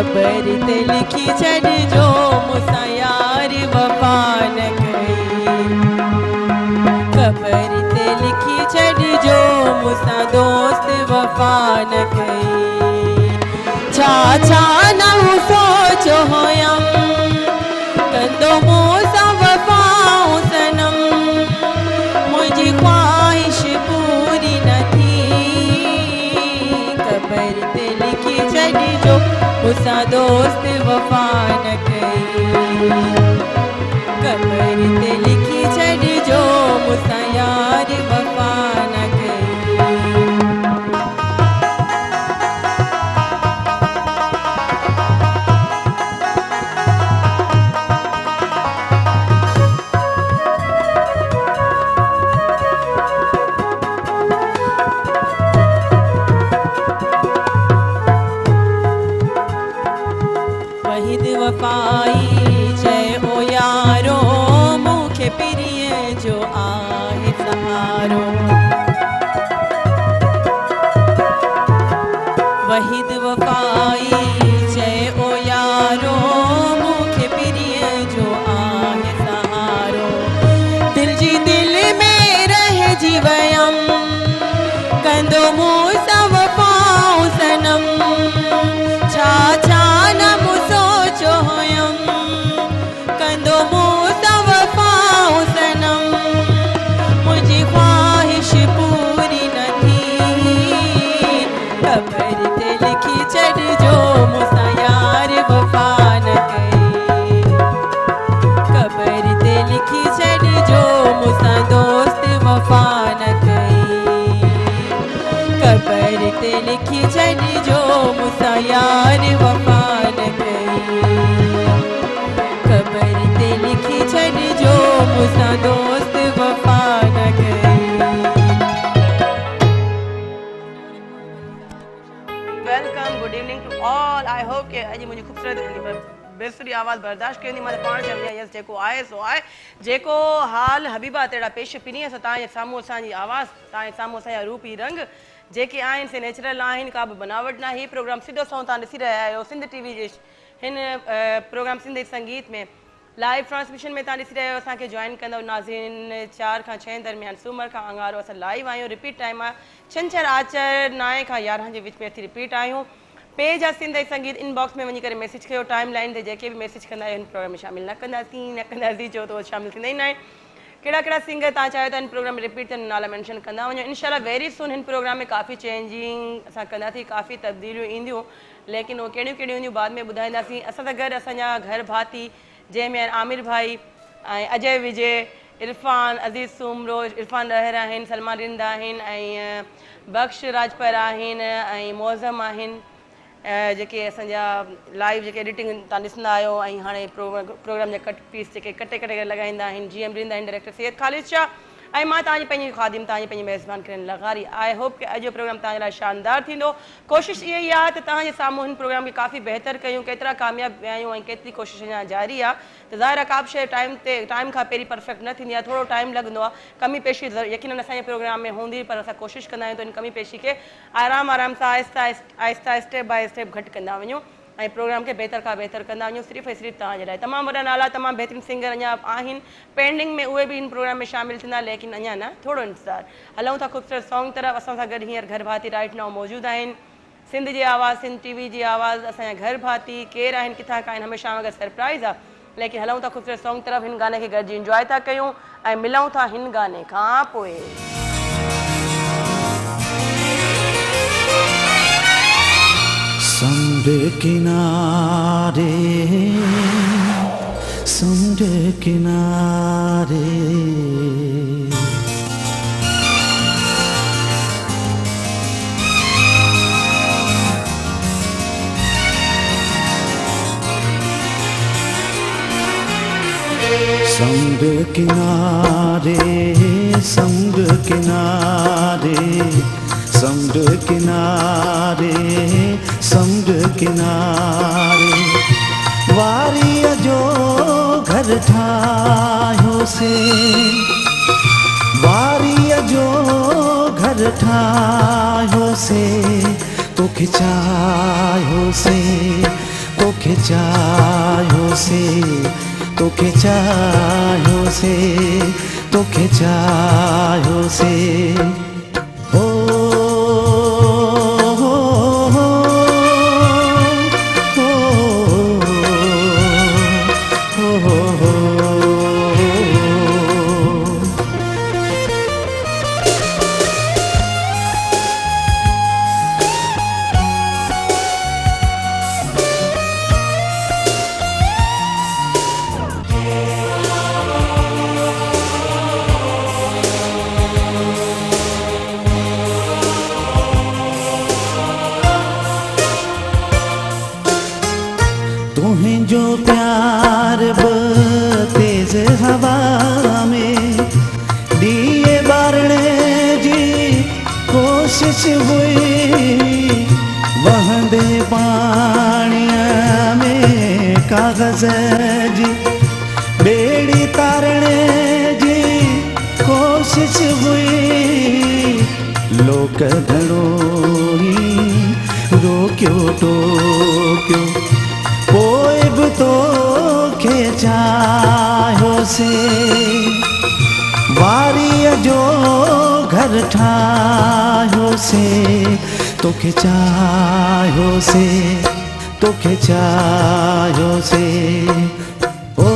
क़बर ते लिखी छॾिजो मूंसां यार वफ़ा न कई। क़बर ते लिखी छॾिजो मूंसां दोस्त वफ़ा न कई। छा छा न सोचो हुयमि कंदो मूंसां वफ़ा सनम, मुंहिंजी ख़्वाहिश पूरी न थी। क़बर ते लिखी छॾिजो मूंसां दोस्त वफ़ा न कई। क़बर ते लिखी छॾिजो मूंसां यार वफ़ा न कई। वहीद वफ़ाई चए ओ यारो मूंखे पिरीअ जो आहे सहारो। वहीद वफ़ाई चए ओ यारो मूंखे पिरीअ जो आहे सहारो। दिल जी दिल में रहिजी वयमि कंदो मूंसां वफ़ा सनम। छा छा न सोचो हुयमि कंदो मूंसां वफ़ा सनम, मुंहिंजी ख़्वाहिश पूरी न थी। क़बर ते लिखी छॾिजो मूंसां यार वफ़ा न कई। क़बर ते लिखी छॾिजो मूंसां दोस्त वफ़ा न कई। क़बर ते लिखी छॾिजो मूंसां यार वफ़ा न कई। क़बर ते लिखी छॾिजो मूंसां दोस्त वफ़ा न कई। Welcome, good evening to all. I hope कि अॼु मुंहिंजी ख़ूबसूरत बेसुरी आवाज़ बर्दाश्त कयो। मां पाण चवंदी यस जेको आहे सो आहे। जेको हाल हबीबा तेड़ा पेश पिनी असां तव्हांजे साम्हूं असांजी आवाज़ तव्हांजे साम्हूं असांजा रूप ई रंग जेके आहिनि से नेचुरल आहिनि, का बि बनावट न आहे। हीउ प्रोग्राम सिधो सौ तव्हां ॾिसी रहिया आहियो सिंध टीवी जे हिन प्रोग्राम सिंधी संगीत में लाइव ट्रांसमिशन में तव्हां ॾिसी रहिया आहियो। असांखे जॉइन कंदव नाज़रीन 4 खां 6 दरमियान सूमर खां अंगारो असां लाइव आहियूं। रिपीट टाइम आहे छंछरु आचर 9 खां 11 जे विच में अची रिपीट आहियूं। पेज आहे सिंधी संगीत इनबॉक्स में वञी करे मैसेज कयो। टाइम लाइन ते जेके बि मैसेज कंदा आहियो हिन प्रोग्राम में शामिल न कंदासीं चओ त उहो शामिल थींदा ई न आहिनि। कहिड़ा कहिड़ा सिंगर तव्हां चाहियो था हिन प्रोग्राम में रिपीट थियनि नाला मेंशन कंदा वञो। इंशाल्लाह वेरी सुन हिन प्रोग्राम में काफ़ी चेंजिंग असां कंदासीं, काफ़ी तब्दीलियूं ईंदियूं, लेकिन उहे कहिड़ियूं कहिड़ियूं ईंदियूं बाद में ॿुधाईंदासीं। असां सां गॾु असांजा घर भाती जंहिंमें आहिनि आमिर भाई ऐं अजय विजय, इरफान अज़ीज़ सुमरो, इरफान रहर आहिनि, सलमान रिंद आहिनि ऐं बख्श राजपर आहिनि ऐं मौज़म आहिनि जेके असांजा लाइव जेके एडिटिंग तव्हां ॾिसंदा आहियो ऐं हाणे प्रोग्राम जा कट पीस जेके कटे करे लॻाईंदा आहिनि। GM रिंद आहिनि, डायरेक्टर सैयद ख़ालिद शाह ऐं मां तव्हांजी पंहिंजी ख़ादिम तव्हांजी पंहिंजी मेज़बान किरण लगारी। आई होप कि अॼु जो प्रोग्राम तव्हांजे लाइ शानदार थींदो। कोशिशि इहा ई आहे त तव्हांजे साम्हूं हिन प्रोग्राम खे काफ़ी बहितर कयूं, केतिरा कामयाब विया आहियूं ऐं केतिरी कोशिशि अञा जारी आहे। त ज़ाहिर आहे का बि शइ टाइम खां पहिरीं परफेक्ट न थींदी आहे, थोरो टाइम लॻंदो आहे। कमी पेशी यकीनन असांजे प्रोग्राम में हूंदी, पर असां कोशिशि कंदा आहियूं त हिन कमी पेशी खे आराम आराम सां आहिस्ता स्टेप बाय स्टेप घटि कंदा वञूं ऐं प्रोग्राम खे बहितर खां बहितर कंदा वञूं सिर्फ़ु ऐं सिर्फ़ु तव्हांजे लाइ। तमामु वॾा नाला तमामु बहितरीनु सिंगर अञा आहिनि पेंडिंग में, उहे बि हिन प्रोग्राम में शामिलु थींदा, लेकिन अञा न, थोरो इंतज़ारु। हलूं था ख़ूबसूरत सॉन्ग तरफ़। असां सां गॾु हींअर घर भाती राइट नाउ मौजूदु आहिनि। सिंध जी आवाज़, सिंध टीवी जी आवाज़, असांजा घर भाती केरु आहिनि, किथां खां आहिनि, हमेशह वांगुरु सरप्राइज़ आहे। लेकिन हलूं था ख़ूबसूरत सॉन्ग तरफ़। हिन गाने खे गॾिजी इंजॉय था कयूं ऐं मिलूं था हिन गाने खां पोइ। समुंड किनारे समुंड किनारे समुंड किनारे समुंड किनारे समुंड किनारे वारीअ जो घर ठाहियोसीं वारीअ जो घर ठाहियोसीं तोखे चाहियोसीं तोखे चाहियो से तोखे चाहियो से तोखे चाहियो से ओ तुम्हें जो प्यार तेज हवा में दिए बारणे जी कोशिश हुई वहंदे पाणीअ में कागज़ जी बेड़ी तारणे जी कोशिश हुई लोक घणो ई रोकियो टोकियो पोइ बि तोखे चाहियो से वारीअ जो घर ठाहियो से तोखे चाहियो से तोखे चाहियो से ओ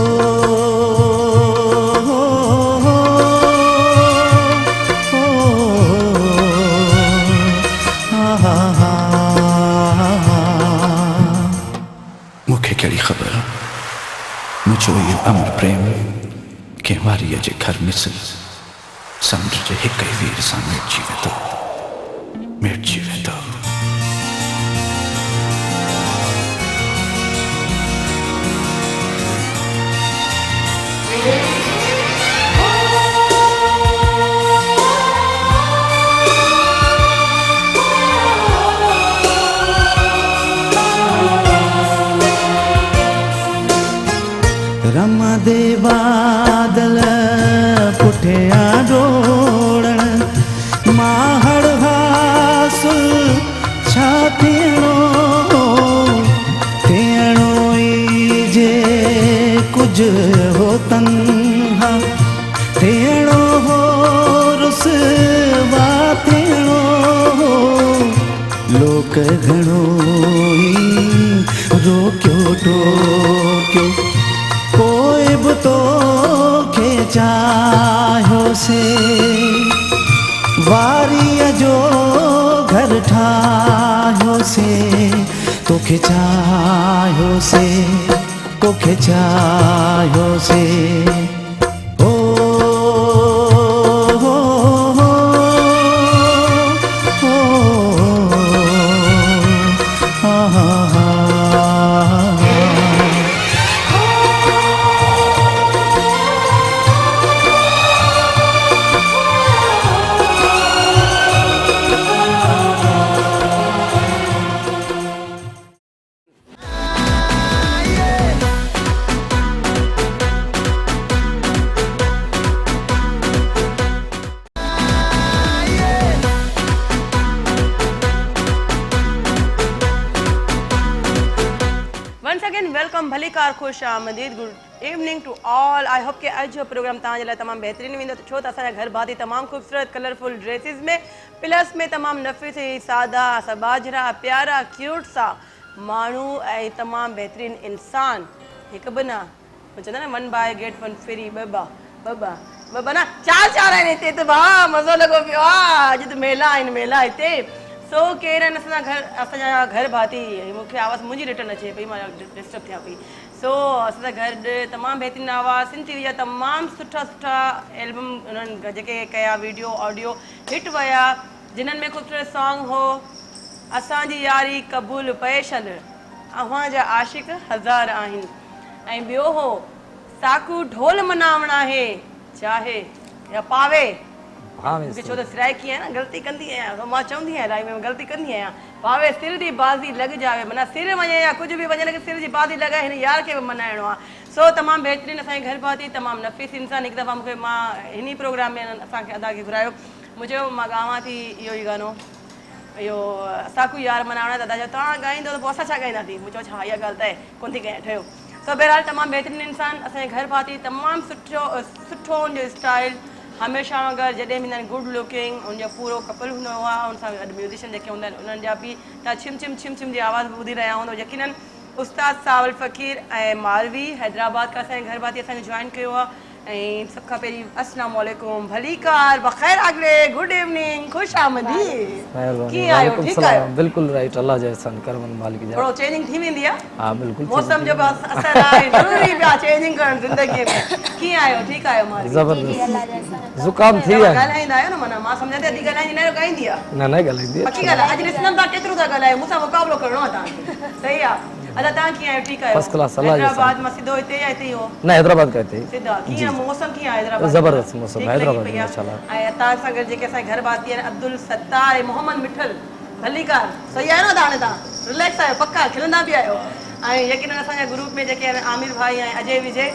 मूंखे कहिड़ी ख़बर मुंहिंजो इहो अमर प्रेम कंहिं वारीअ जे घर मिसल समुंड जे हिक ई वीर सां मिटिजी वेंदो मिटिजी वेंदो रमदे बादल पुठिया डोड़ण माहड़ हासुल छा थियणो थियणो ई जे कुझु हो तन्हा थियणो हो रुसवा थियणो लोक घणो ई रोकियो टोकियो पोइ बि तोखे चाहियो से वारीअ जो घर ठाहियो से तोखे चाहियो से तोखे चाहियो से ओ वेलकम भली कार खुश आमदीद good evening to all I hope कि आज जो प्रोग्राम तव्हांजे लाइ तमामु बहितरीनु वेंदो छो त असांजा घर भाती तमामु ख़ूबसूरत कलरफुल ड्रेसिस में प्लस में तमामु नफ़ीस सादा सबाजरा प्यारा क्यूट सा माण्हू ऐं तमामु बहितरीनु इंसान हिकु बि न चवंदा न one by get one free ॿ न चार आहिनि हिते त भाउ मज़ो लॻो पियो आहे अॼु त मेला आहिनि मेला हिते सो केर आहिनि असांजा घर भाती मूंखे आवाज़ मुंहिंजी रिटर्न अचे पई मां डिस्टर्ब थियां पई सो असांजा घर तमामु बहितरीनु आवाज़ सिंधी विया तमामु सुठा एल्बम उन्हनि जेके कया वीडियो ऑडियो हिट विया जिन्हनि में ख़ूबसूरत सॉन्ग हो असांजी यारी क़बूल पए छॾ अव्हां जा आशिक हज़ार आहिनि ऐं ॿियो हो साकू ढोल मनावण आहे चाहे या पावे मूंखे छो त सिराइकी आहे न ग़लती कंदी आहियां मां चवंदी आहियां लाइफ में ग़लती कंदी आहियां पावे सिर जी बाज़ी लॻ जावे माना सिर वञे या कुझु बि वञे लेकिन सिर जी बाज़ी लॻाए हिन यार खे बि मल्हाइणो आहे सो तमामु बहितरीनु असांजे घर भाती तमामु नफ़ीस इंसान हिकु दफ़ा मूंखे मां हिन प्रोग्राम में असांखे अदा खे घुरायो मुंहिंजो मां ॻावां थी इहो ई गानो इहो असांखे यार मल्हाइण दादा चयो तव्हां ॻाईंदो त पोइ असां छा ॻाईंदासीं मूं चयो छा इहा ॻाल्हि त आहे कोन थी कयां ठहियो सो बहरहाल तमामु बहितरीनु इंसानु असांजे घर भाती तमामु सुठो हुनजो स्टाइल हमेशह वांगुरु जॾहिं बि ईंदा आहिनि गुड लुकिंग हुनजो पूरो कपल हूंदो आहे हुन सां गॾु म्यूज़िशियन जेके हूंदा आहिनि उन्हनि जा बि तव्हां छिम छिम जी आवाज़ ॿुधी रहिया हूंदो यकीनन उस्ताद सावल फ़कीर ऐं मालवी हैदराबाद खां असांजे घर भाती असांखे जॉइन कयो आहे ऐं सभ खां पहिरीं अस्सलाम वालेकुम भलीकार बख़ैर आगले गुड इवनिंग खुश आमदीद कीअं आहियो ठीकु आहियो बिल्कुल राइट अल्लाह जे एहसान करम मालिक जा थोरो चेंजिंग थी वेंदी आहे हां बिल्कुल मौसम जो असर आहे ज़रूरी पिया चेंजिंग करण ज़िंदगी में कीअं आहियो ठीकु आहियो मालवी जबरदस्त जुकाम थी आहे ॻाल्हाईंदा आहियो न माना मां सम्झां थी अॼु ॻाल्हाईंदी न ॻाईंदी आहे न ॻाल्हाईंदी पकी ॻाल्हि आहे अॼु ॾिसंदमि तव्हां केतिरो था ॻाल्हायो मूंसां मुक़ाबिलो करिणो आहे तव्हांखे सही आहे अच्छा तव्हां कीअं आहियो ठीकु आहियो फर्स्ट क्लास अल्लाह हैदराबाद मां सिधो हिते या हिते ही हो न हैदराबाद का हिते सिधा कीअं मौसम कीअं आहे हैदराबाद जबरदस्त मौसम ठीकु हैदराबाद लॻी पई आहे? माशाल्लाह ऐं तव्हां सां गॾु जेके असांजे घर भाती आहिनि अब्दुल सत्तार ऐं मोहम्मद मिठल भलीकार सही आहे न हाणे तव्हां रिलैक्स आहियो पक्का खिलंदा बि आहियो ऐं यकीनन असांजे ग्रुप में जेके आहिनि आमिर भाई ऐं अजय विजय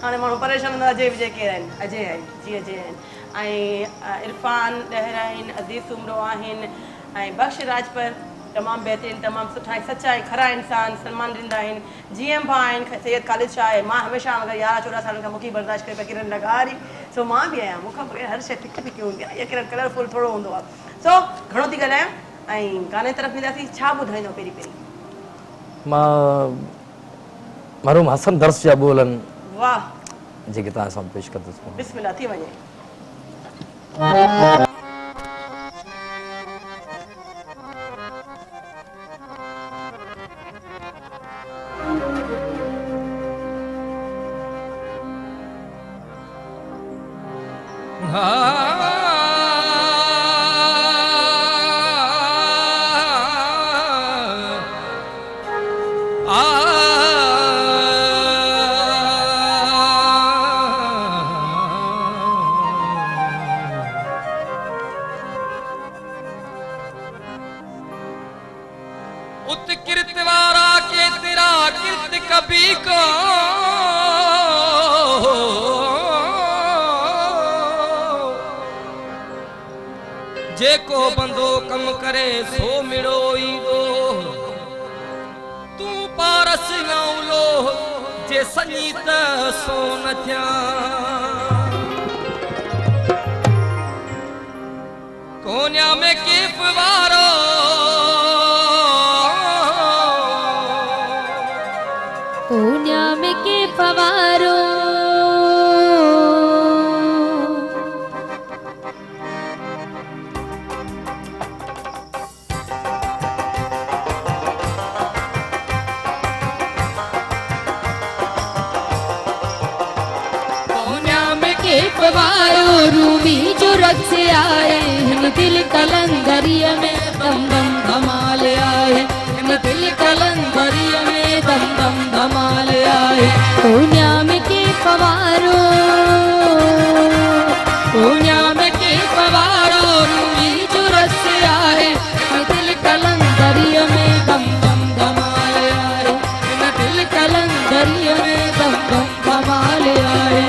हाणे माण्हू परेशान हूंदा अजय विजय केरु आहिनि अजय आहिनि जी अजय आहिनि ऐं इरफान ॾहर आहिनि अदीस उमरो आहिनि ऐं बख्श राजपर तमामु बहितरीनु तमामु सुठा ऐं सचा ऐं खरा इंसान सलमान ॾींदा आहिनि जीएम भाउ आहिनि सैयद ख़ालिद शाह आहे मां हमेशह अगरि 11-14 सालनि खां मूंखे बर्दाश्त करे किरण लॻारी सो मां बि आहियां मूंखां हर शइ फिकी फिकी हूंदी आहे या किरण कलरफुल थोरो हूंदो आहे सो घणो थी ॻाल्हायां ऐं गाने तरफ़ ईंदासीं छा ॿुधाईंदो पहिरीं पहिरीं मां मरहूम हसन दर्स जा बोलनि वाह जेके तव्हां सां पेश कंदुसि बिस्मिल्लाह थी वञे उत्कृत वारा के तेरा कृत कभी को जेको बंदो कम करे सो मिड़ोई दो तू पारस गाउलो जे सनी त सो न थिया कोन्या में केफ वारो कोन्या में के फवारो फवारो रूमी जो रख से आए हम दिल कलंदरिया में दम दम धमाल आए हम दिल कलंदरिया में दम दम धमाल आए कोन्या में के फवारो कोन्या में के फवारो रूमी जो रख से आए हम दिल कलंदरिया में दम दम धमाल आए हम दिल कलंदरिया में दम दम धमाल आए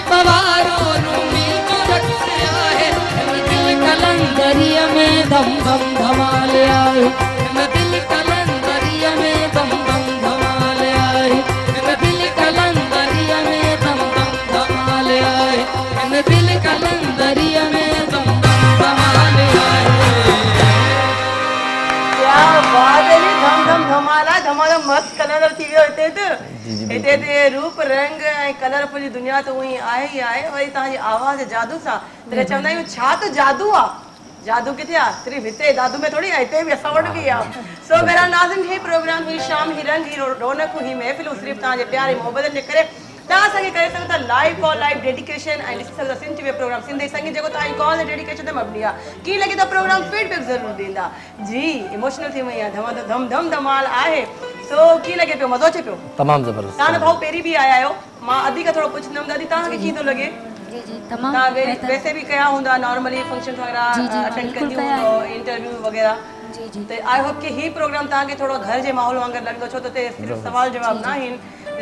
पवारो रूमी गोरख से आए दिल कलंदरिया में धम धम धमाल आए दिल कलंदरिया में धम धम धमाल आए दिल कलंदरिया में धम धम धमाल आए दिल कलंदरिया में धम धम धमाल आए। क्या बात है नी, धम धम धमाला धमाला मस्त कलर थी वियो हिते त हिते ते रूप रंग ऐं कलरफुल जी दुनिया त उही आहे ई आहे। वरी तव्हांजी आवाज़ जादू सां तॾहिं चवंदा आहियूं छा त जादू आहे। जादू किथे आहे सिर्फ़ु हिते जादू में थोड़ी आहे, हिते बि असां वटि बि आहे। सो मेरा नाज़िम ही प्रोग्राम ही शाम ही रंग ही रौनक ही महफ़िलूं सिर्फ़ु तव्हांजे प्यारे मोहब्बतनि जे करे तव्हां असांखे करे सघो था लाइव कॉल लाइव डेडिकेशन ऐं ॾिसी सघो था सिंध टीवी प्रोग्राम सिंधी संगीत जेको तव्हांजी कॉल ऐं डेडिकेशन ते मबनी आहे। कीअं लॻे थो प्रोग्राम फीडबैक ज़रूरु ॾींदा। जी इमोशनल थी वई आहे, धम धम धमाल आहे। सो कीअं लॻे पियो, मज़ो अचे पियो? तमामु ज़बरदस्त। तव्हां न भाऊ पहिरीं बि आया आहियो, मां अधी खां थोरो पुछंदमि दादी तव्हांखे कीअं थो लॻे? जी जी तमाम तव्हां वैसे भी कया हूंदा नॉर्मली फंक्शन वगैरह अटेंड कंदी हूंदो इंटरव्यू वगैरह। जी जी तो आई होप कि ही प्रोग्राम तव्हांखे थोरो घर जे माहौल वांगुरु लॻंदो, छो त हिते सिर्फ़ु सवाल जवाब न आहिनि,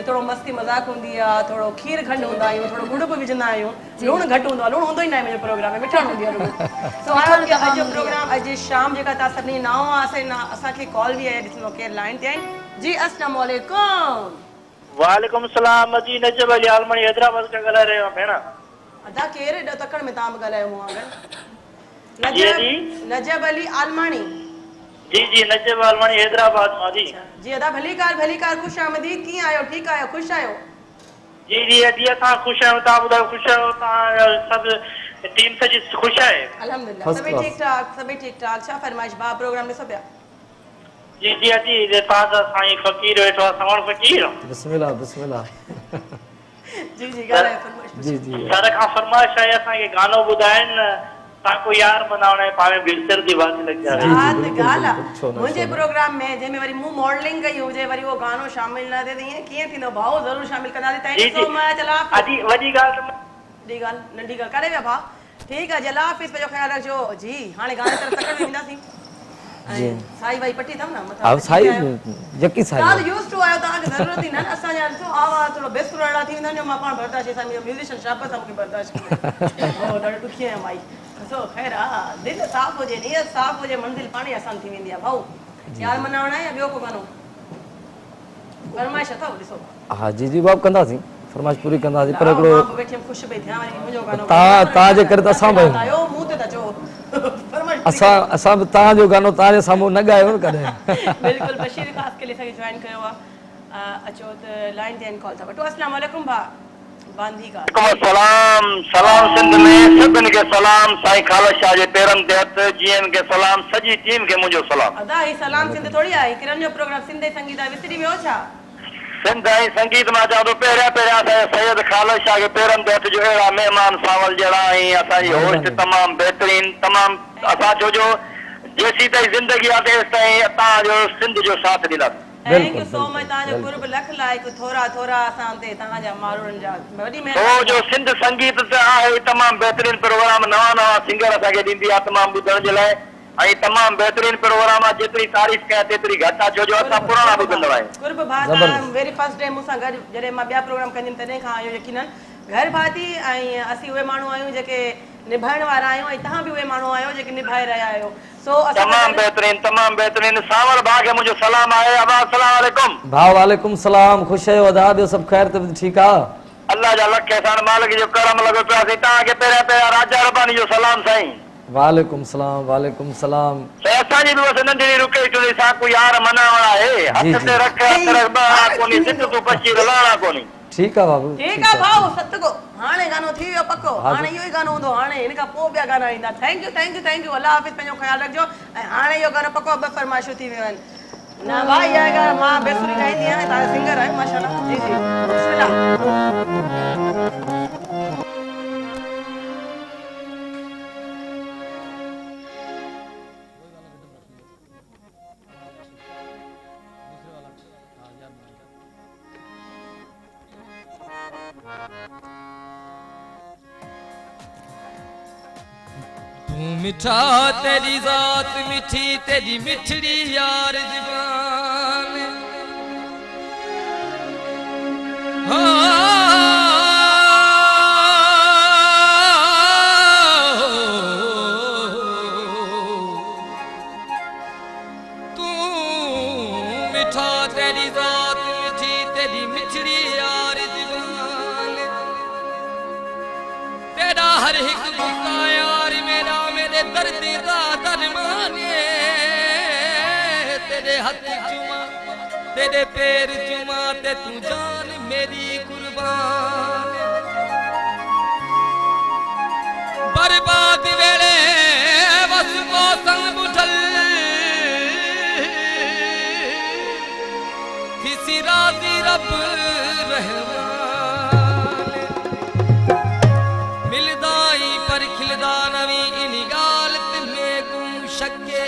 थोरो मस्ती मज़ाक हूंदी आहे, थोरो खीर खंड हूंदा आहियूं, थोरो गुड़ बि विझंदा आहियूं, लूणु घटि हूंदो आहे, लूणु हूंदो ई न आहे मुंहिंजे प्रोग्राम में, मिठाण हूंदी आहे। सो आई होप कि अॼु जो प्रोग्राम अॼु शाम जेका तव्हां सभिनी नओं आहे असांखे कॉल बि आहे, ॾिसंदो केरु लाइन ते आहिनि। जी अस्सलाम वालेकुम। वालेकुम सलाम जी नजब अली आलमणी हैदराबाद का ॻाल्हाए रहियो आहियां भेण। अदा केरु एॾो तकड़ में तव्हां बि ॻाल्हायो मूं वांगुरु? नजब अली आलमाणी। जी जी नजब आलमणी हैदराबाद मां जी। जी अदा भली कार खुश आमदीद। कीअं आहियो? ठीकु आहियो? ख़ुशि आहियो? जी जी अॼु असां ख़ुशि आहियूं, तव्हां ॿुधायो ख़ुशि आहियो? तव्हां सभु टीम सॼी ख़ुशि आहे? अल्हम्दुलिल्लाह सभी ठीक ठाक। छा फरमाइश भा प्रोग्राम ॾिसो पिया? जी जी अजी तव्हां सां साईं फ़कीर वेठो आहे, सवण फ़कीर। बिस्मिल्लाह बिस्मिल्लाह। जी जी ॻाल्हायो फरमाइश। जी जी सर खां फरमाइश आहे असांखे गानो ॿुधाइनि, तव्हांको यार मनावण आहे पावे बिस्तर दी बात लॻी आहे। ॻाल्हि आहे मुंहिंजे प्रोग्राम में जंहिंमें वरी मूं मॉडलिंग कई हुजे वरी उहो गानो शामिल न थिए त ईअं कीअं थींदो? भाउ ज़रूरु शामिल कंदासीं। Thank you so much. अल्लाह हाफ़िज़। अजी वॾी ॻाल्हि नंढी ॻाल्हि करे विया भाउ? ठीकु आहे जी, अल्लाह हाफ़िज़, पंहिंजो ख़्यालु रखिजो जी। हाणे गाने तरफ़ तकड़ में वेंदासीं। जी साई भाई पटी अथव न मथां? अब साई यकी साई तव्हां यूज़ टू आहियो, तव्हांखे ज़रूरत ई न असांजा ॾिसो आवाज़ थोरो बेसुर अहिड़ा थी वेंदा आहिनि जो मां पाण बर्दाश्त सां म्यूज़िशियन शाबत सां मूंखे बर्दाश्त करे हो ॾाढो ॾुखी आहियां भाई। ॾिसो ख़ैर हा दिलि साफ़ हुजे, नियत साफ़ हुजे, मंज़िल पाणी आसान थी वेंदी आहे। भाऊ यार मनावण आहे या ॿियो को गानो फरमाइश अथव? ॾिसो हाँ जी जी बाप कंदासीं, फरमाइश पूरी कंदासीं, पर हिकिड़ो मां वेठी ख़ुशि पई थियां वरी मुंहिंजो गानो तव्हां जे करे त असां बि आयो मूं ते त चओ फरमाइश असां बि तव्हांजो गानो तव्हांजे साम्हूं न ॻायो न कॾहिं। बिल्कुलु बशीर ख़ास के लिए असांखे जॉइन कयो आहे। अचो त लाइन ते कॉल था वठो। अस्सलाम वालेकुम भा बांधी का सलाम सलाम सिंध में सभिनि खे सलाम, साईं खालस शाह जे पेरनि ते हथ, जीएम खे सलाम, सॼी टीम खे मुंहिंजो सलाम। अदा ही सलाम सिंध थोड़ी आहे, किरण जो प्रोग्राम सिंधी संगीत आहे, विसरी वियो छा? सिंध ऐं संगीत मां चवां थो पहिरियां असांजे सैयद खालस शाह खे पेरनि ते हथ जो अहिड़ा महिमान सावल जहिड़ा ऐं असांजी होस्ट तमामु बहितरीन तमामु असां छो जो जेसीं ताईं ज़िंदगी आहे तेसि ताईं तव्हांजो सिंध जो साथ ॾींदासीं। Thank you so much. तव्हांजो कुर्ब लख लाइक थोरा थोरा असां ते तव्हांजा माण्हुनि जा वॾी तो जो सिंध संगीत त आहे तमामु बहितरीन प्रोग्राम, नवां सिंगर असांखे ॾींदी आहे तमामु ॿुधण जे लाइ ऐं तमामु बहितरीन प्रोग्राम आहे। जेतिरी तारीफ़ कयां तेतिरी घटि आहे, छो जो असां पुराणा ॿुधंदड़ आहियूं। कुर्ब भाउ तव्हां वेरी फर्स्ट डे मूंसां गॾु जॾहिं मां ॿिया प्रोग्राम कंदी हुयमि तॾहिं खां आहियो यकीनन घर भाती ऐं असीं उहे माण्हू आहियूं जेके निभाइण वारा आहियूं ऐं तव्हां बि उहे माण्हू आहियो जेके निभाए रहिया आहियो। सो तमामु बहितरीन सावर भाउ खे मुंहिंजो सलाम आहे। अबा अस्सलाम वालेकुम। भाउ वालेकुम सलाम, ख़ुशि आहियो? अदा ॿियो सभु ख़ैर त ठीकु आहे? अल्लाह जा लख एहसान, मालिक जो करम लॻो पियो आहे। तव्हांखे पहिरियां राजा रबानी जो सलाम साईं। वालेकुम सलाम वालेकुम सलाम। असांजी बि बसि नंढड़ी रुके चुनी सा कोई यार मनावण आहे, हथ ते रख कोनी सिट तूं पची रलाणा कोनी। ठीकु आहे बाबू, ठीकु आहे भाउ सतगो। हाणे गानो थी वियो पको, हाणे इहो ई गानो हूंदो, हाणे हिन खां पोइ ॿिया गाना ईंदा। थैंक यू अल्लाह हाफ़िज़, पंहिंजो ख़्यालु रखिजो। ऐं हाणे इहो गानो पको ॿ फरमाइशूं थी वियूं आहिनि। न भाई इहा ॻाल्हि मां बेसुरी ॻाईंदी आहियां, तव्हां सिंगर आहियो माशाल्लाह। जी जी बिस्मिल्लाह। तू मिठा तेरी जात मिठी, तेरी मिठड़ी यार जुबान। हाँ हर एक बुका यार मेरा मेरे दर्द दा दरमाने तेरे हाथ चुमा तेरे पैर चुमा ते तू जान मेरी कुर्बान बर्बाद वेले बस मौसम बुझल किसी राजी रब रहमान मिलदाई पर खिलदा नवी इन गालत में गुम शके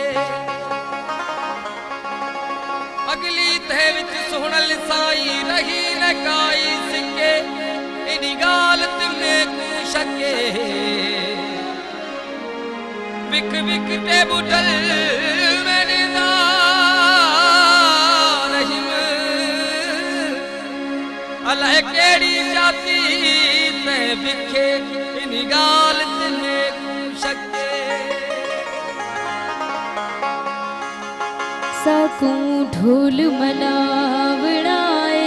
अगली तह विच सुहणल साई रही न काई सिके इन गालत में गुम शके विक विक ते बुझल मेरे रहीम अल्लाह केड़ी जाती ते विखे इन गालत में शके साकूं ढोल मनावड़ाए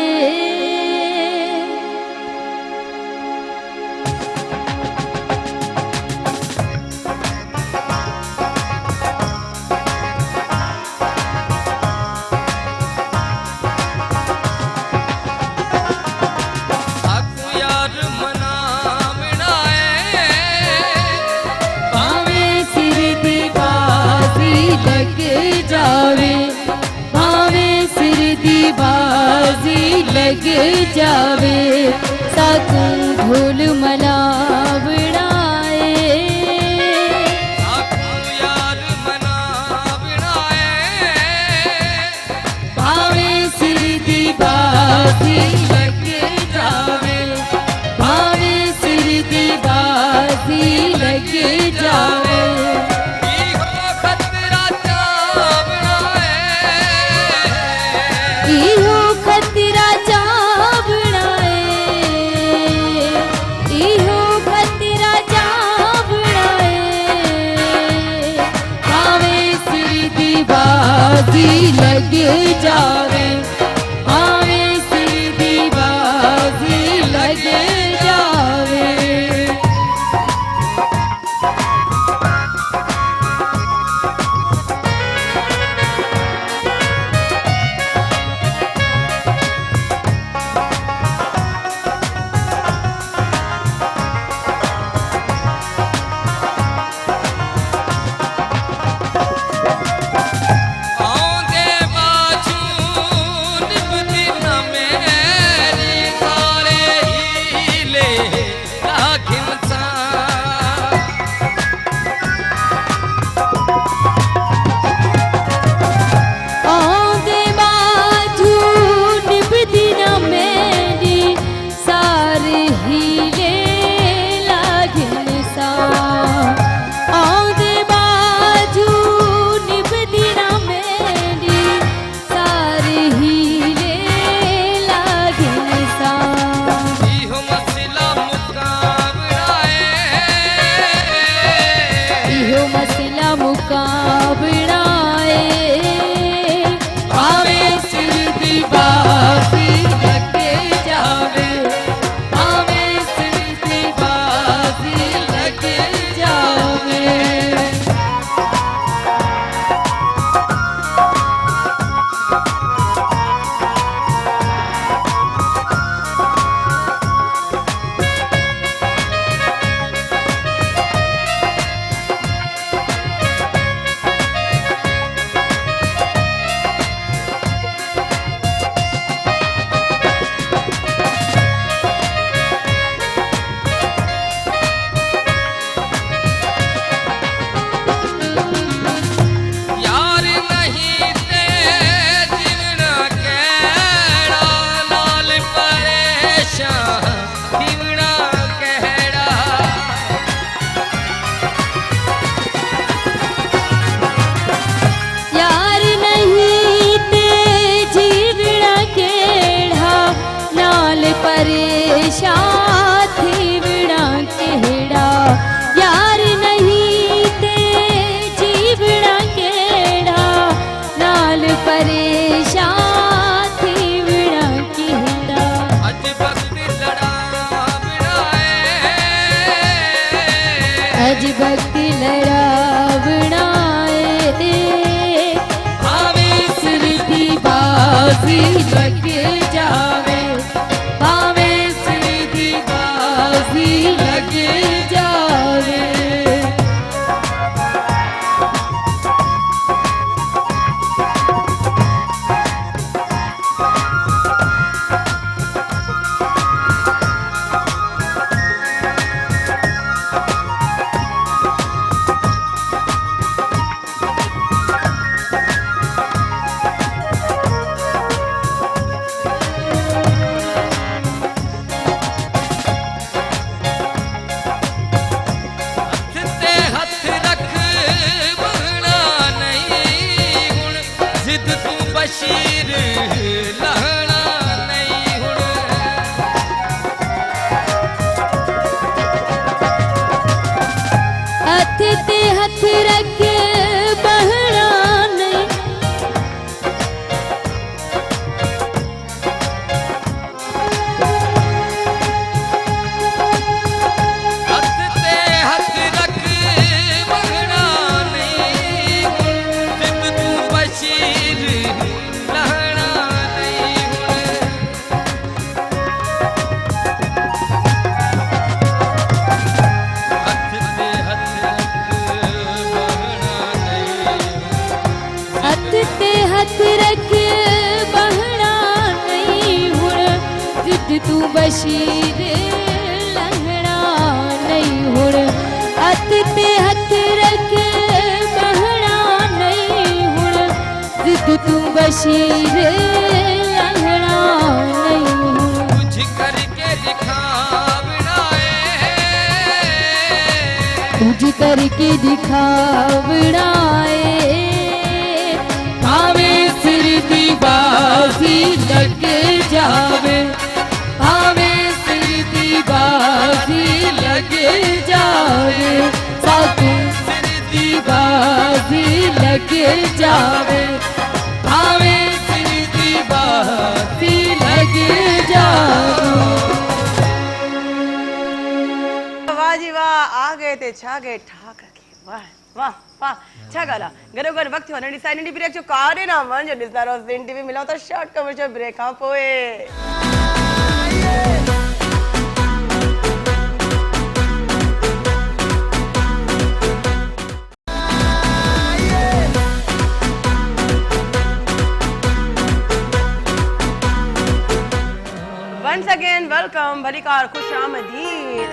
लग जावे साकूं ढोल मनावड़ाए साकूं यार मनावड़ाए भावे सिर दी बाजी लग जावे भावे सिर दी बाजी लग जावे लग जावे आवे सिर दी बाजी लग जावे आंदे बाजू अज भक्ति लड़ावणाए भावे सिर दी बाजी लग जावे भावे सिर दी बाजी लग जावे बशीर लहना नहीं हुण हथ ते हथ रख बहना नहीं हथ ते हथ रख बहना नहीं हुण जिद तू बशीर लहना नहीं हुण हथ ते हथ हथ ते हथ रख बहना नहीं हुण जिद तू बशीर लहना नहीं हुण हथ ते हथ रख बहना नहीं हुण जिद तू बशीर लहना नहीं हुण कुछ करके दिखावड़ाए कुछ करके दिखावड़ाए भावे सिर दी बाजी लग जावे भावे सिर दी बाजी लग जावे सातू सिर दी बाजी लग जावे भावे सिर दी बाजी लग जावे वाह जी वाह आ गए थे छा गए ठाक रखे वाह वाह वाह छा गाला गरो गर वक्त हो नडी साइड नडी ब्रेक जो कारे ना मन जो दिसदा रोज दिन टीवी मिलाओ तो शॉर्ट कमर्शियल ब्रेक हां पोए Once again, welcome, भलीकार खुश आमदीद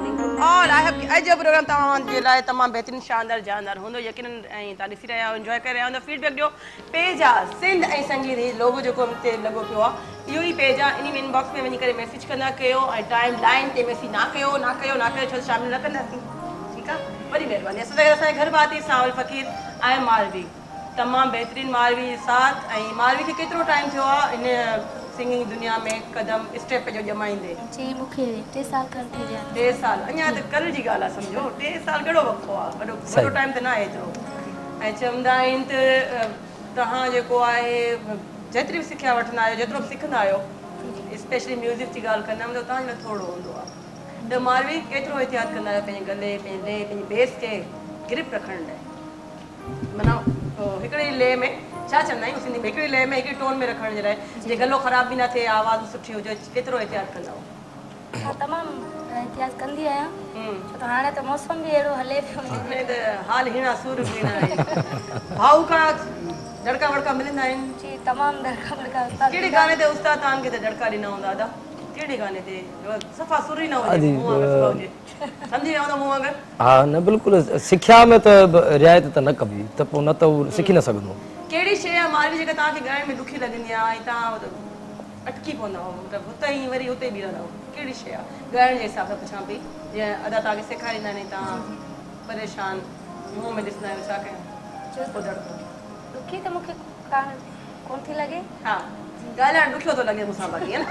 and all I have अजब प्रोग्राम तमाम जे लाए तमाम बेहतरीन शानदार जानदार होंदो यकीनन ऐं ता ॾिसी रहिया एंजॉय करे रहिया फीडबैक ॾियो पेज आहे सिंध ऐं संगीत ही लोगो जेको ते लॻो पियो आहे इहो ई पेज आहे इन में इनबॉक्स में वञी करे मैसेज कंदा कयो ऐं टाइम लाइन ते मैसेज ना कयो छो शामिल न कंदासीं ठीकु आहे वॾी महिरबानी असांजे घर भाती सावल फ़कीर ऐं मालवी तमामु बहितरीन मालवी साथ ऐं मालवी खे केतिरो टाइम थियो आहे इन सिंगिंग दुनिया में कदम स्टेप जो ॼमाईंदे जी मूंखे 3 साल खनि थी विया 3 साल अञा त कल्ह जी ॻाल्हि आहे सम्झो 3 साल कहिड़ो वक़्तु आहे वॾो टाइम त न आहे एतिरो ऐं चवंदा आहिनि त तव्हां जेको आहे जेतिरी बि सिखिया वठंदा आहियो जेतिरो बि सिखंदा आहियो स्पेशली म्यूज़िक जी ॻाल्हि कंदमि त तव्हांजो लाइ थोरो हूंदो आहे त मालवी केतिरो एहतियात कंदा आहियो पंहिंजे गले पंहिंजे बेस खे ग्रिप रखण लाइ माना हिकिड़ी ले में छा चवंदा आहियूं सिंधी में हिकिड़ी ले में हिकिड़ी टोन में रखण जे लाइ जीअं गलो ख़राब बि न थिए आवाज़ सुठी हुजे केतिरो एहतियात कंदा हो मां तमामु एहतियात कंदी आहियां छो त हाणे त मौसम बि अहिड़ो हले पियो हाणे त हाल हींअर सूर बि न आहे भाऊ खां दड़का वड़का मिलंदा आहिनि जी तमामु दड़का वड़का कहिड़े गाने ते उस्ताद तव्हांखे त दड़का ॾिना हूंदा दादा कहिड़े गाने ते सफ़ा सुर ई न हुजे मुंहुं वांगुरु हुजे सम्झी विया हूंदा मुंहुं वांगुरु हाँ न बिल्कुलु सिख्या में त रिआयत त न कबी त पोइ न त उहो सिखी न सघंदो कहिड़ी शइ आहे मालवी जेका तव्हांखे ॻाइण में ॾुखी लॻंदी आहे ऐं तव्हां अटकी पवंदा हो मतिलबु हुते ई वरी हुते ई बीहंदा हो कहिड़ी शइ आहे ॻाइण जे हिसाब सां पुछां पई जीअं अदा तव्हांखे सेखारींदा आहिनि तव्हां परेशान मुंहं में ॾिसंदा आहियो छा कयूं ॾुखी त मूंखे कोन थी लॻे हा ॻाल्हाइण ॾुखियो थो लॻे मूंसां बाक़ी है न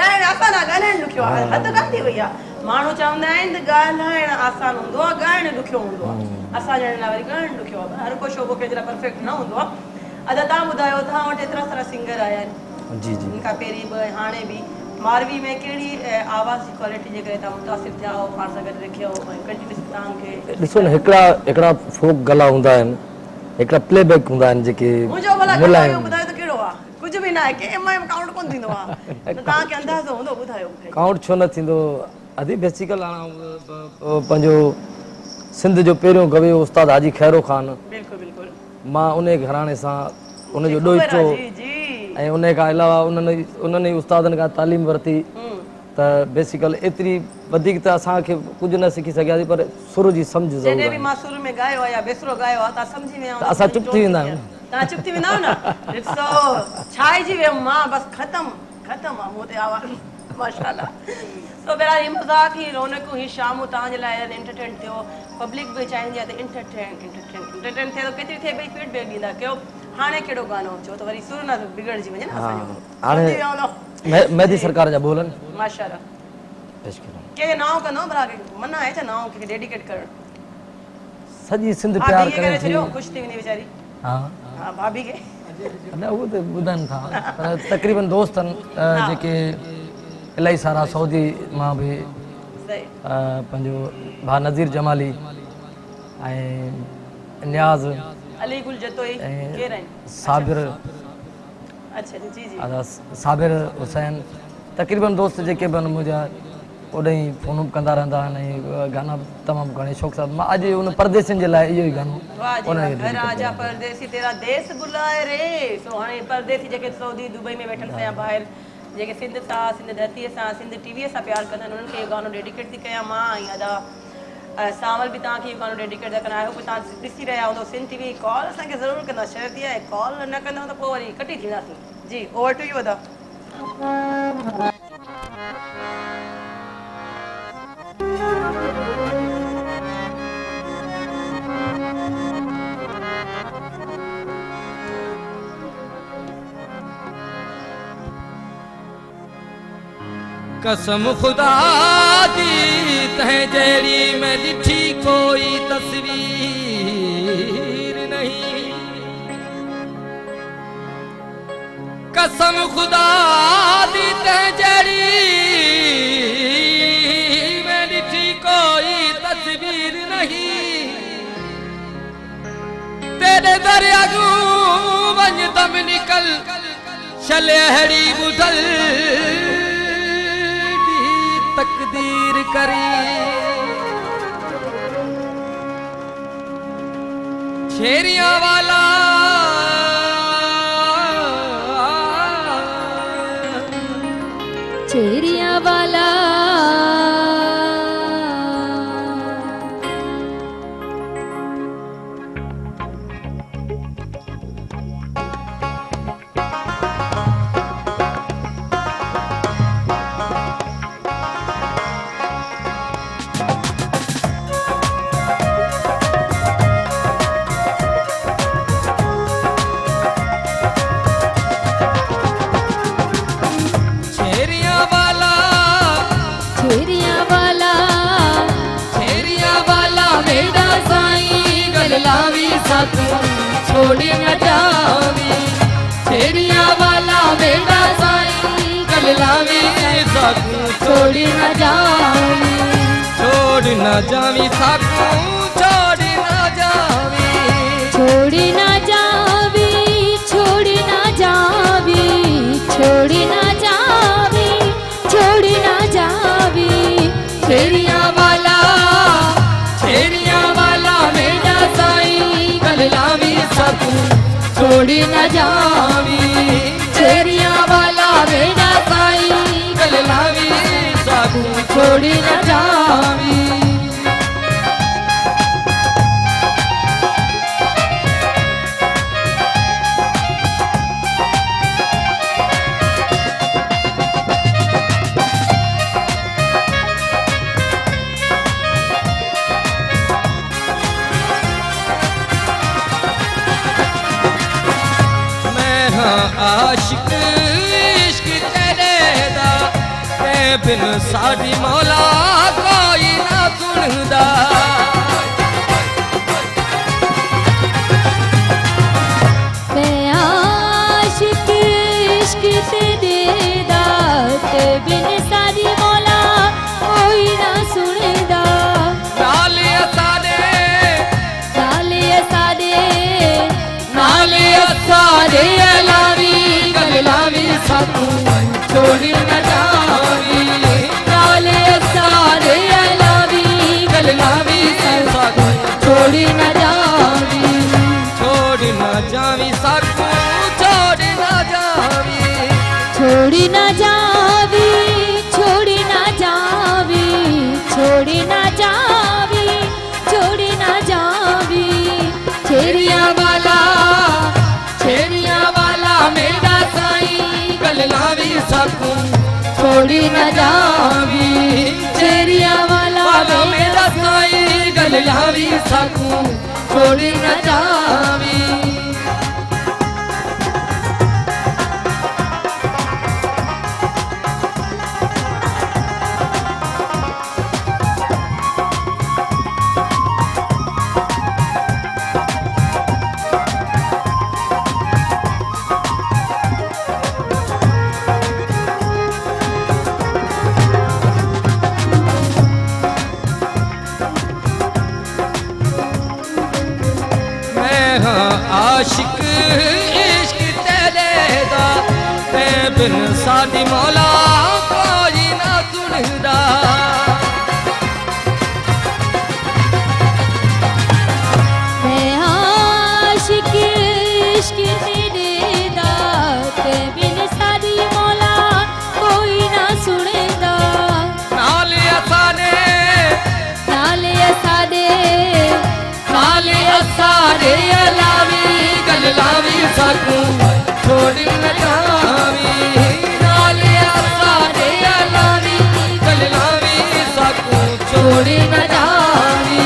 ॻाइण आसान आहे ॻाल्हाइण ॾुखियो आहे हद कान थी वई आहे माण्हू चवंदा आहिनि त ॻाल्हाइण आसान हूंदो आहे ॻाइण ॾुखियो हूंदो आहे असां ॼणनि लाइ वरी ॻाइण ॾुखियो आहे हर को शोबो कंहिंजे लाइ परफेक्ट न हूंदो आहे अदा तव्हां ॿुधायो तव्हां वटि एतिरा सारा सिंगर आया आहिनि जी जी हिन खां पहिरीं बि हाणे बि मारवी में कहिड़ी आवाज़ जी क्वालिटी जे करे तव्हां मुतासिर थिया हो पाण सां गॾु रखियो ऐं कंटिन्यूस तव्हांखे ॾिसो न हिकिड़ा फोक गला हूंदा आहिनि, हिकिड़ा प्लेबैक हूंदा आहिनि जेके मुंहिंजो भला मुलायम। ॿुधायो त कहिड़ो आहे? कुझु बि न आहे के एम आई में काउंट कोन थींदो आहे त तव्हांखे अंदाज़ो हूंदो, ॿुधायो मूंखे। काउंट छो न थींदो? अदी बेसिकल पंहिंजो सिंध जो पहिरियों गवेयो उस्ताद हाजी खैरो ख़ान, बिल्कुलु बिल्कुलु मां उन घराणे सां उनजो ॾोहिचो जी जी ऐं उन खां अलावा उन्हनि उस्तादनि खां तालीम वरिती त बेसिकल एतिरी वधीक त असांखे कुझु न सिखी सघियासीं, पर सुर जी सम्झ ज़रूरु जॾहिं बि आहे। मां सुर में ॻायो आहे या बेसरो ॻायो आहे तव्हां सम्झी विया त असां चुप थी वेंदा आहियूं। तव्हां चुप थी वेंदा आहियो न, ॾिसो छाइजी वियमि मां, बसि ख़तमु आहे मूं ते आवाज़ माशाल्लाह। तो बहरहाल ही मज़ाक ही रौनकूं ही शामूं तव्हांजे लाइ एंटरटेन थियो, पब्लिक बि चाहींदी आहे त एंटरटेन थिए त केतिरी थिए भई फीडबैक ॾींदा कयो। हाणे कहिड़ो गानो छो त वरी सुर न बिगड़जी वञे न असांजो। हाणे मेहदी सरकार जा बोलनि माशाल्लाह पेश करो। के नाव कंदो भला मना आहे छा नाव खे डेडिकेट करणु? सॼी सिंध हा प्यार धीअ करे करे थी। छॾियो, ख़ुशि थी वेंदी वीचारी। हा हा भाभी खे न उहो त ॿुधनि था, पर तक़रीबन दोस्त आहिनि जेके इलाही सारा सऊदी मां बि सही पंहिंजो भाउ नज़ीर जमाली ऐं न्याज़ अली गुल जतोई केर आहिनि? साबिर अच्छा जी जी साबिर हुसैन, तक़रीबन दोस्त जेके बि आहिनि मुंहिंजा ओॾां ई फोन कंदा रहंदा आहिनि ऐं गाना तमामु घणे शौक़ सां। मां अॼु उन परदेसियुनि जे लाइ इहो ई गानो वाह जी वाह, घर आजा परदेसी तेरा देश बुलाए रे। सो हाणे परदेसी जेके सऊदी दुबई में वेठल पिया ॿाहिरि, जेके सिंध सां सिंध धरतीअ सां सिंध टीवीअ सां प्यार कंदा आहिनि, उन्हनि खे इहो गानो डेडिकेट थी कयां मां। ऐं अदा सावल बि तव्हांखे इहो गानो डेडिकेट था कनि। आई होप तव्हां ॾिसी रहिया हूंदो सिंध टीवी। कॉल असांखे ज़रूरु कंदा, शर्त इहा आहे कॉल न कंदव त पोइ वरी कटी थींदासीं। जी ओवर टू यू अदा। कसम खुदा दी तह जहिड़ी मैं ॾिठी कोई तस्वीर नहीं, कसम खुदा दी तह जहिड़ी मैं ॾिठी कोई तस्वीर नहीं, तेरे दर अगू वञ दम निकल छले अहिड़ी ॿुधल तकदीर करी। शेरिया वाला चेरिया वाला लावी साकू छोड़ी न जावी, छेड़िया वाला बेड़ा साईं कल लावी साकू छोड़ी न जावी, छोड़ न जावी साकू छोड़ी न जावी, छोड़ी न जावी, छोड़ी न जावी, छोड़ी न जावी, छोड़ी न जावी। छेड़िया वाला बेड़ा साईं कल लावी साकू छोड़ी न जावी, छेड़िया वाला बेड़ा साईं कल लावी साकू छोड़ी न जावी। आशिक इश्क तेरे दा ते बिन साडी मौला कोई ना सुनदा, मैं आशिक इश्क तेरे दा ते बिन साकू छोड़ी न जावी नाले सारे अलावी गल लावी साकू छोड़ी न जावी छोड़ न जावी साकू छोड़ न जावी छोड़ी न जावी छोड़ी न जावी छोड़ी न जावी छोड़ी न जावी छेरिया वाला मेरा साईं गल लावी साकू छोड़ी न जावी छेरिया वाला मेरा साईं गल लावी साकू छोड़ी न जावी आशिक इश्क तेरे दा ते बिन साडी मौला कोई ना सुनदा मैं आशिक इश्क तेरे दा ते बिन साडी मौला कोई ना सुनदा नाले असाने अलावी गल लावी साकू छोड़ी न जावी नाले असाने अलावी गल लावी साकू छोड़ी न जावी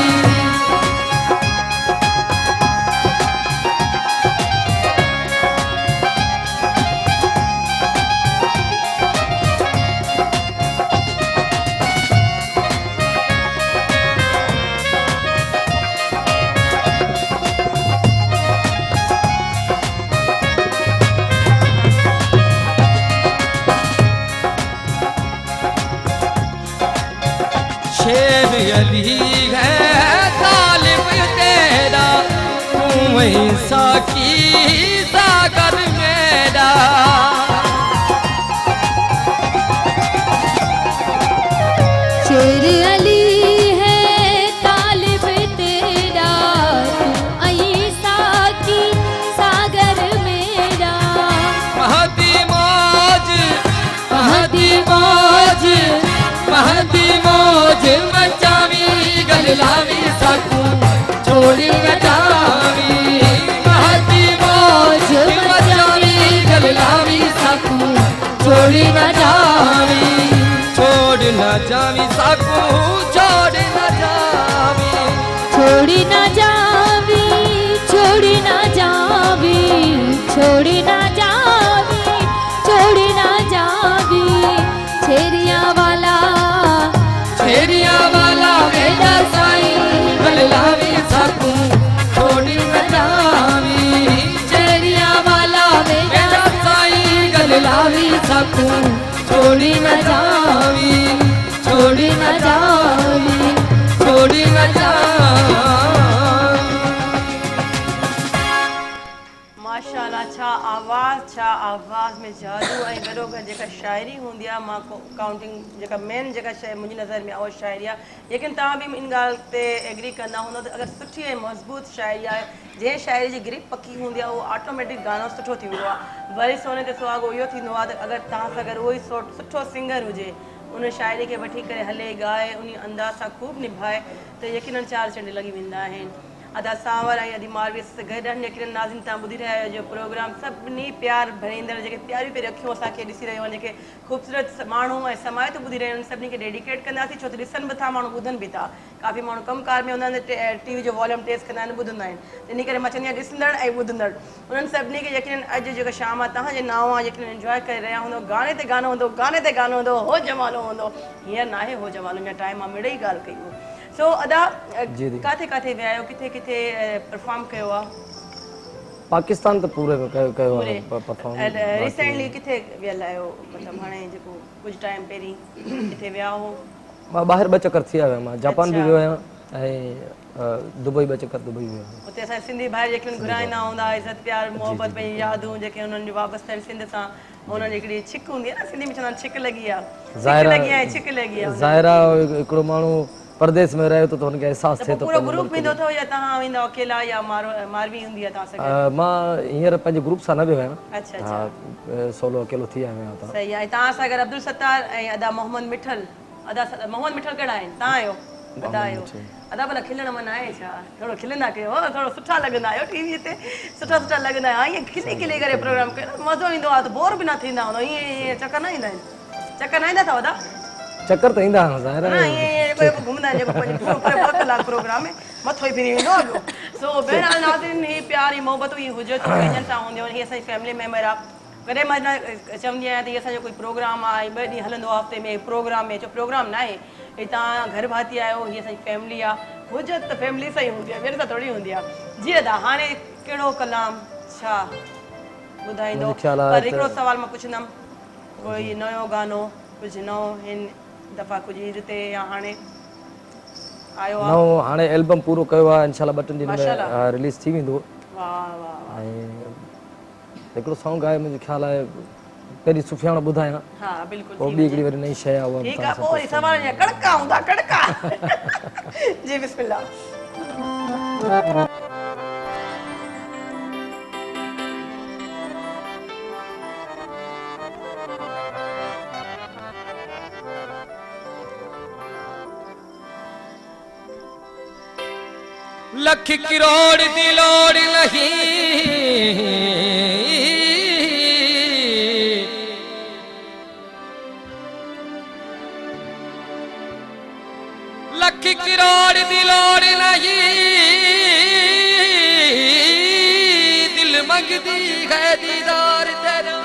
शेर अली है तालिब तेरा तू वही साकी सागर मेरा शेर अली है तालिब तेरा तू ऐसा की सागर मेरा महदी मौज मचावी गल लावी साकू छोड़ी न जावी महदी मौज मचावी गल लावी साकू छोड़ी न जावी छोड़ न जावी साकू छोड़ न जावी छोड़ी न जावी छोड़ी न जावी छोड़ी न जावी छोड़ी न जावी छेरिया वाला मेरा साईं गल लावी साकू छोड़ी न जावी छेरिया वाला मेरा साईं गल लावी साकू छोड़ी न जावी छोड़ी न जावी छोड़ी न जावी माशाल्लाह छा आवाज़ में जादू ऐं गॾो गॾु जेका शाइरी हूंदी आहे मां काउंटिंग जेका मेन जेका शइ मुंहिंजी नज़र में आहे उहा शाइरी आहे लेकिन तव्हां बि इन ॻाल्हि ते एग्री कंदा हूंदो त अगरि सुठी ऐं मज़बूत शाइरी आहे जंहिं शाइरी जी ग्रिप पकी हूंदी आहे उहो ऑटोमेटिक गानो सुठो थींदो आहे वरी सोने ते सुहागो इहो थींदो आहे त अगरि तव्हां सां गॾु उहो ई सुठो सिंगर हुजे उन शाइरी खे वठी करे हले ॻाए उन अंदाज़ सां ख़ूब निभाए त यकीनन चार चंड लॻी वेंदा आहिनि अदा सांवर ऐं अदी मालवी से गॾु यकीनन नाज़िन तव्हां ॿुधी रहिया आहियो जो प्रोग्राम सभिनी प्यार भरींदड़ जेके प्यारियूं प्यारियूं अखियूं असांखे ॾिसी रहियूं आहिनि जेके ख़ूबसूरत माण्हू ऐं समायत ॿुधी रहिया आहिनि सभिनी खे डेडिकेट कंदासीं छो त ॾिसनि बि था माण्हू ॿुधनि बि था काफ़ी माण्हू कमकार में हूंदा आहिनि टीवी जो वॉल्यूम टेस्ट कंदा आहिनि ॿुधंदा आहिनि इन करे मां चवंदी आहियां ॾिसंदड़ ऐं ॿुधंदड़ उन्हनि सभिनी खे यकीनन अॼु जेका शाम आहे तव्हांजे नाव आहे यकीनन इंजॉय करे रहिया हूंदो गाने ते गानो हूंदो हो जमालो हूंदो हींअर न आहे हो जमालो अञा टाइम आहे मिड़ई ॻाल्हि कई हुई सो अदा किथे किथे विया आहियो किथे किथे परफॉर्म कयो आहे पाकिस्तान तो पूरे कयो परफॉर्म रिसेंटली किथे वियल आहियो मतिलबु हाणे जेको कुझु टाइम पहिरीं किथे विया हो मां ॿाहिरि 2 चक्कर थी आयो आहियां मां जापान बि वियो आहियां दुबई 2 चक्कर दुबई वियो उते असां सिंधी भाई जेके घुराईंदा हूंदा इज़त प्यार मोहब्बत पंहिंजी यादूं जेके उन्हनि जी वापसि थियल सिंध सां उन्हनि जी हिकिड़ी छिक हूंदी आहे न सिंधी में चवंदा आहिनि छिक लॻी आहे छिक लॻी आहे ज़ाहिरा हिकिड़ो माण्हू परदेस में रहे तो हुनखे अहसास थिए थो पूरो ग्रुप वेंदो अथव या तव्हां वेंदा अकेला या मारवी हूंदी आहे तव्हां सां गॾु? मां हींअर पंहिंजे ग्रुप सां न वियो आहियां अच्छा अच्छा सोलो अकेलो थी आयो आहियां सही आहे तव्हां सां गॾु अब्दुल सत्तार ऐं अदा मोहम्मद मिठल मोहम्मद मिठल कहिड़ा आहिनि तव्हां आहियो अदा आहियो अदा भला खिलण मन आहे छा थोरो खिलंदा कयो थोरो सुठा लॻंदा आहियो टीवीअ ते सुठा लॻंदा आहियो ईअं खिली करे प्रोग्राम कयो मज़ो ईंदो आहे त बोर बि न थींदा हूंदो ईअं चकर न ईंदा आहिनि चकर न ईंदा अथव अदा चक्कर त ईंदा आहिनि ज़ाहिर न ईअं घुमंदा आहिनि जेको पंहिंजो पूरो करे 2 कलाक प्रोग्राम में मथो ई फिरी वेंदो आहे सो बहरहाल नाज़रीन ही प्यार ही मोहबत ही हुजत पंहिंजनि सां हूंदियूं आहिनि हीअ असांजी फैमिली मेंबर आहे कॾहिं मां चवंदी आहियां त हीअ असांजो कोई प्रोग्राम आहे 2 ॾींहं हलंदो आहे हफ़्ते में प्रोग्राम में प्रोग्राम न आहे ही तव्हां घर भाती आहियो हीअ असांजी फैमिली आहे हुजत त फैमिली सां ई हूंदी आहे ॿियनि सां थोरी हूंदी आहे जी अदा हाणे कहिड़ो कलाम छा ॿुधाईंदो पर हिकिड़ो सवाल मां पुछंदमि कोई नयो गानो कुझु नओं हिन दफ़ा कुझु ईद ते या हाणे आयो आहे नओं हाणे एल्बम पूरो कयो आहे इंशाल्लाह 2-3 ॾींहंनि में रिलीज़ थी वेंदो वाह वाह ऐं हिकिड़ो सॉन्ग आहे मुंहिंजो ख़्यालु आहे पहिरीं सुफ़ियाण ॿुधायां हा बिल्कुलु पोइ ॿी हिकिड़ी वरी नई शइ आहे उहा ठीकु आहे पोइ सवाल जा कड़का हूंदा कड़का जी बिस्मिल्लाह लख करोड़ दी लोड़ नहीं लख करोड़ दी लोड़ नहीं दिल मंगदी है दीदार तेरा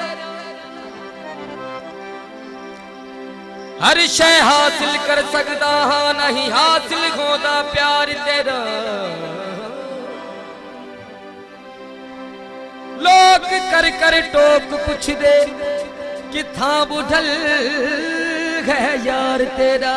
हर शय हासिल कर सकता हाँ नहीं हासिल होता प्यार तेरा लोग कर कर टोक पूछ दे कि था बुढ़ल है यार तेरा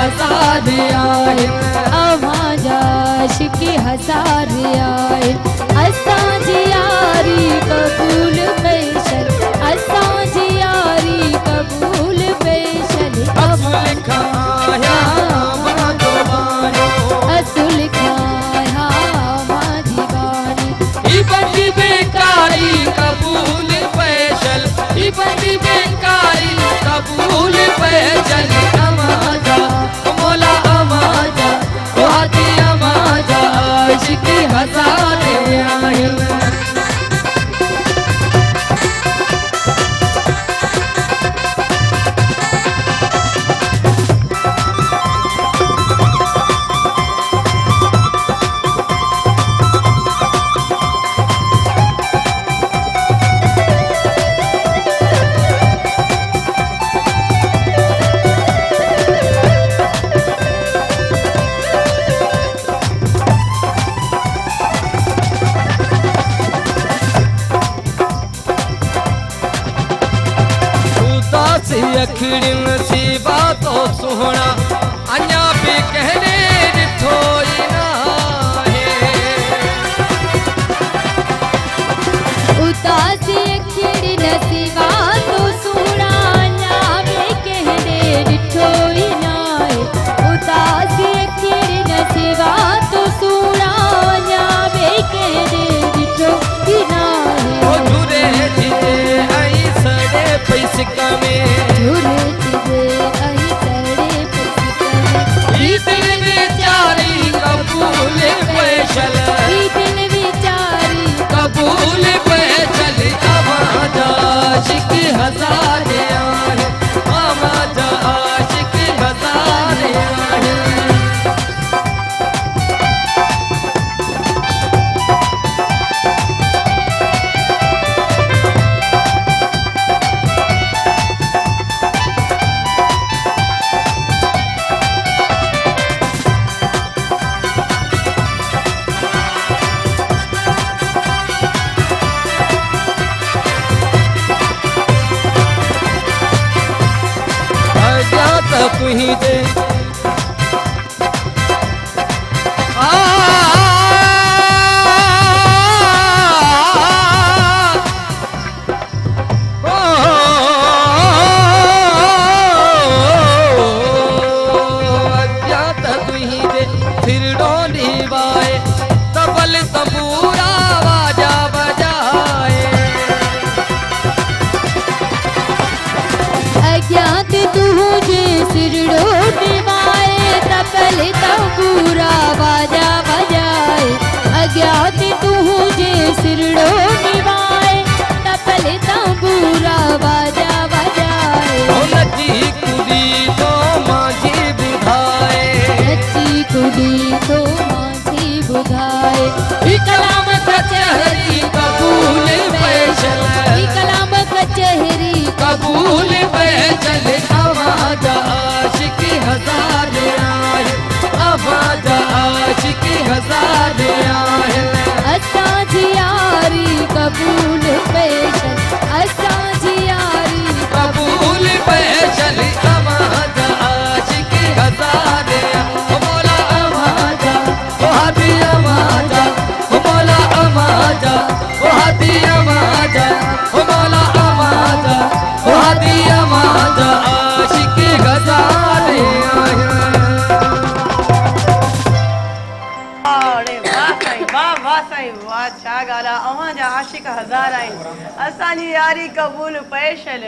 हजार आए अवाजा आशिकी हजार आए असांजी यारी कबूल पेशल असांजी यारी कबूल पेशल असुल खाया माधो बानो असुल खाया माझी बानी इबंदी बेकारी कबूल पेशल इबंदी बेकारी कबूल पेशल अमाजा मौला अमाजा वादी अमाजा आशिकी हजार आए अखड़ी नसीबा तो सुहना अञा भी कहने ॾिठो ई न उदासी अखड़ी नसीबा तो सुना नामे कहने ॾिठो ई नाहे उदासी अखड़ी नसीबा तो सुना नामे कहने ॾिठो ई नाहे ओ झूरे जिते आई सड़े पैसिक में झूरे जिते आई सड़े पैसिक में ई दिल बेचारी कबूल पेशल ई दिल बेचारी कबूल पेशल आवाजा आशिक हजार आए आवाजा आशिक हजार आए तुही दे अज्ञात तुही दे फिर डोली बाए तबल तबूरा वाजा बजाए अज्ञात तुझे सिरड़ो निभाए तबल तबूरा बाजा बजाए अज्ञात तुझे सिरड़ो निभाए तबल तबूरा बाजा बजाए नची कुड़ी तो माझी बुधाए नची कुड़ी तो माझी बुधाए कलाम कचहरी कबूल पेशल कलाम कचहरी कबूल पेशल आवाजा आशिक हजार आए आवाजा आशिक हजार आए असांजी यारी कबूल पेशल असांजी यारी कबूल पेशल आवाजा आशिक हजार ओ मौला आवाजा ओ हादी आवाजा ओ मौला आवाजा ओ हादी आवाजा ओ मौला आवाजा ओ हादी आवाजा आशिक हजार आए अरे वाह साईं वाह साईं वाह छा ॻाल्हि आहे अव्हां जा आशिक हज़ार आहिनि असांजी यारी क़बूल पेशल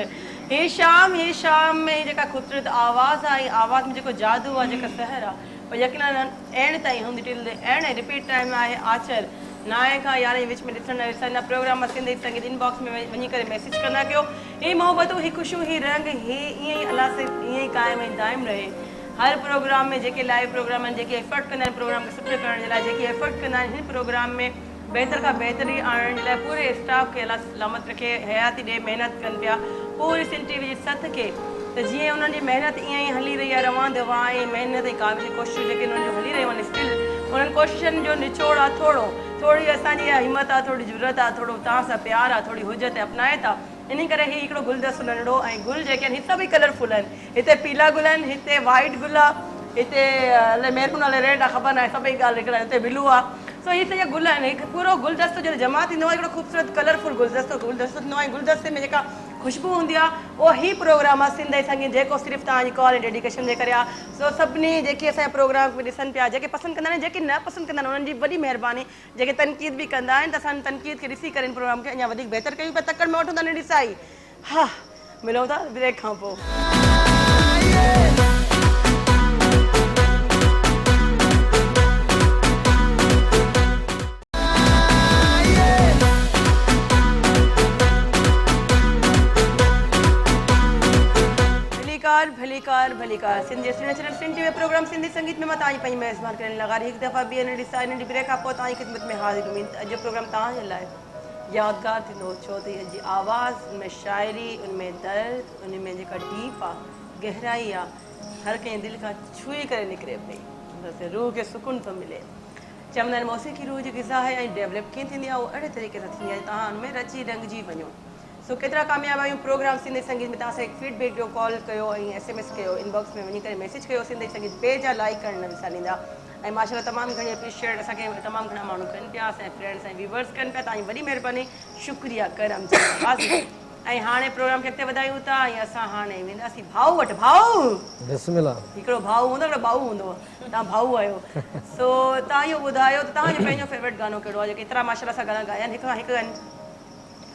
ही शाम में जेका ख़ूबसूरत आवाज़ आहे आवाज़ में जेको जादू आहे जेका सहर आहे पर यकीनन एंड ताईं हूंदी टिल एंड रिपीट टाइम आहे आचर 9 खां 11 विच में ॾिसण प्रोग्राम सिंधी संगीत इनबॉक्स में वञी करे मैसेज कंदा कयो ही मोहबतूं ही ख़ुशियूं ही रंग ही ईअं ई अलाह से ईअं ई क़ाइम ऐं दाइम रहे हर प्रोग्राम में जेके लाइव प्रोग्राम आहिनि जेके एफर्ट कंदा आहिनि प्रोग्राम खे सुठो करण जे लाइ जेके एफर्ट कंदा आहिनि हिन प्रोग्राम में बहितर खां बहितरी आणण जे लाइ पूरे स्टाफ खे अलाह सलामत रखे हयाती ॾे महिनत कनि पिया पूरी सिंध टीवी जी सथ खे त जीअं उन्हनि जी महिनत ईअं ई हली रही आहे रवां दवा ऐं महिनत ऐं क़ाबिल कोशिशूं जेके उन्हनि जूं हली रहियूं आहिनि स्टिल उन्हनि कोशिशनि जो निचोड़ आहे थोड़ी असांजी इहा हिमत आहे थोड़ी ज़रूरत आहे थोरो तव्हां सां प्यार आहे थोड़ी हुजत अपनाए था इन करे ही हिकिड़ो गुलदस्तो नंढड़ो ऐं गुल जेके आहिनि हिते बि कलरफुल आहिनि हिते पीला गुल आहिनि हिते वाइट गुल आहे हिते मेहरून वाले रेड आहे ख़बर न आहे सभई ॻाल्हि निकिरनि हिते ब्लू आहे सो ही सॼा गुल आहिनि हिकु पूरो गुलदस्तो जॾहिं जमा थींदो आहे हिकिड़ो ख़ूबसूरत कलरफुल गुलदस्तो थींदो आहे गुलदस्ते में जेका ख़ुशबू हूंदी आहे उहो ई प्रोग्राम आहे सिंधी संगीत जेको सिर्फ़ु तव्हांजी कॉल ऐं डेडिकेशन जे करे आहे सो सभिनी जेके असांजे प्रोग्राम खे ॾिसनि पिया जेके पसंदि कंदा आहिनि जेके न पसंदि कंदा आहिनि उन्हनि जी वॾी महिरबानी जेके तनक़ीद बि कंदा आहिनि त असां तनक़ीद खे ॾिसी करे प्रोग्राम खे अञा वधीक बहितर कयूं पिया तकड़ि में वठूं था न ॾिसाई हा मिलूं था ब्रेक खां पोइ भलीकार Sindhi channel Sindhi TV programme Sindhi संगीत में मां तव्हांजी पंहिंजी मेज़बान करण लॻारी हिकु दफ़ा ॿी नंढी सा नंढी ब्रेक खां पोइ तव्हांजी ख़िदमत में हाज़िर हूंदी अॼु प्रोग्राम तव्हांजे लाइ यादगार थींदो छो त अॼु आवाज़ उनमें शाइरी उनमें दर्द उनमें जेका डीप आहे गहराई आहे हर कंहिं दिलि खां छुई करे निकिरे पई बसि रूह खे सुकून थो मिले चवंदा आहिनि मौसीक़ी रूह जी ग़िज़ा आहे ऐं डेवलप कीअं थींदी आहे उहो अहिड़े तरीक़े सां थींदी आहे तव्हां हुनमें रची रंगजी वञो सो केतिरा कामयाब आहियूं प्रोग्राम सिंधी संगीत में तव्हां असांखे फीडबैक ॾियो कॉल कयो ऐं SMS कयो इनबॉक्स में वञी करे मैसेज कयो सिंधी संगीत पेज आहे लाइक करणु न विसारींदा ऐं माशाल्लाह तमामु घणी एप्रिशिएट असांखे तमामु घणा माण्हू कनि पिया असांजा फ्रेंड्स ऐं व्यूवर्स कनि पिया तव्हांजी वॾी महिरबानी शुक्रिया करम ऐं हाणे प्रोग्राम खे अॻिते वधायूं था ऐं असां हाणे वेंदासीं भाऊ वटि भाऊ बिस्मिल्लाह हिकिड़ो भाऊ हूंदो हिकिड़ो भाऊ हूंदो तव्हां भाऊ आहियो सो तव्हां इहो ॿुधायो त तव्हांजो पंहिंजो फेवरेट गानो कहिड़ो आहे जेके एतिरा माशाल्लाह सां गाना ॻाया आहिनि हिक खां हिकु आहिनि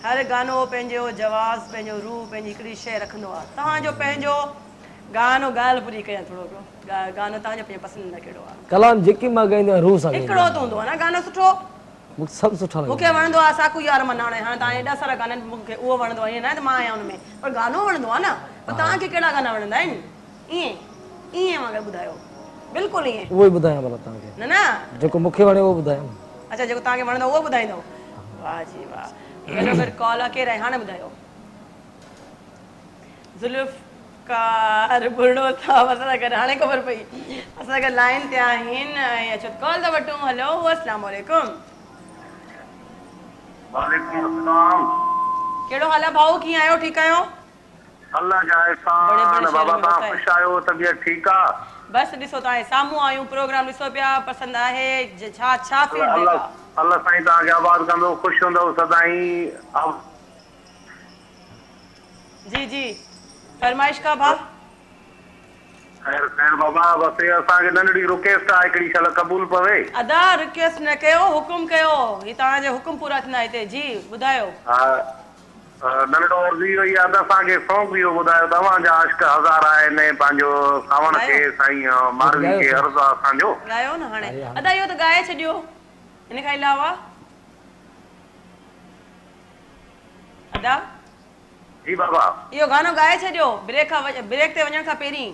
हर गानो पंहिंजो जवाज़ पंहिंजो रूह पंहिंजी हिकिड़ी शइ रखंदो आहे तव्हांजो पंहिंजो गानो ॻाल्हि पूरी कयां थोरो गानो तव्हांजो पंहिंजो पसंदीदा कहिड़ो आहे कलाम जेकी मां ॻाईंदो आहियां रूह सां हिकिड़ो त हूंदो आहे न गानो सुठो मूंखे सभु सुठा लॻंदा मूंखे वणंदो आहे साकू यार मनाणे हाणे तव्हां एॾा सारा गाना आहिनि मूंखे उहो वणंदो आहे ईअं न त मां आहियां हुनमें पर गानो वणंदो आहे न पर तव्हांखे कहिड़ा गाना वणंदा आहिनि ईअं ईअं वांगुरु ॿुधायो बिल्कुलु ईअं उहो ई ॿुधायां भला तव्हांखे न न जेको मूंखे वणे उहो ॿुधायां अच्छा जेको तव्हांखे वणंदो उहो ॿुधाईंदो वाह जी वाह बराबरि कॉल आहे केरु आहे हाणे ॿुधायो ज़ुल्फ़कार बुढ़ो था असां हाणे ख़बर पई असां गॾु लाइन ते आहिनि ऐं अचो कॉल था वठूं हलो अस्सलाम वालेकुम वालेकुम अस्सलाम कहिड़ो हाल आहे भाऊ कीअं आहियो ठीकु आहियो अल्लाह जा एहसान बाबा तव्हां ख़ुशि आहियो तबियत ठीकु आहे बसि ॾिसो तव्हां साम्हूं आहियूं प्रोग्राम ॾिसो पिया पसंदि आहे छा छा फीडबैक आहे अल्लाह साईं तव्हांखे आबाद कंदो ख़ुशि हूंदव सदाईं जी जी फरमाइश का भाउ खैर खैर बाबा बसि असांखे नंढड़ी रिक्वेस्ट आहे हिकिड़ी शल क़बूल पवे अदा रिक्वेस्ट न कयो हुकुम कयो ही तव्हांजे हुकुम पूरा थींदा हिते जी ॿुधायो हा नंढड़ो अर्ज़ी हुई आहे त असांखे सौंप इहो ॿुधायो तव्हांजा आशिक़ हज़ार आहिनि पंहिंजो सावण खे साईं मारवी खे अर्ज़ु आहे असांजो ॻायो न हाणे अदा इहो त ॻाए छॾियो हिन खां अलावा अदा जी बाबा इहो गानो ॻाए छॾियो ब्रेक ते वञण खां पहिरीं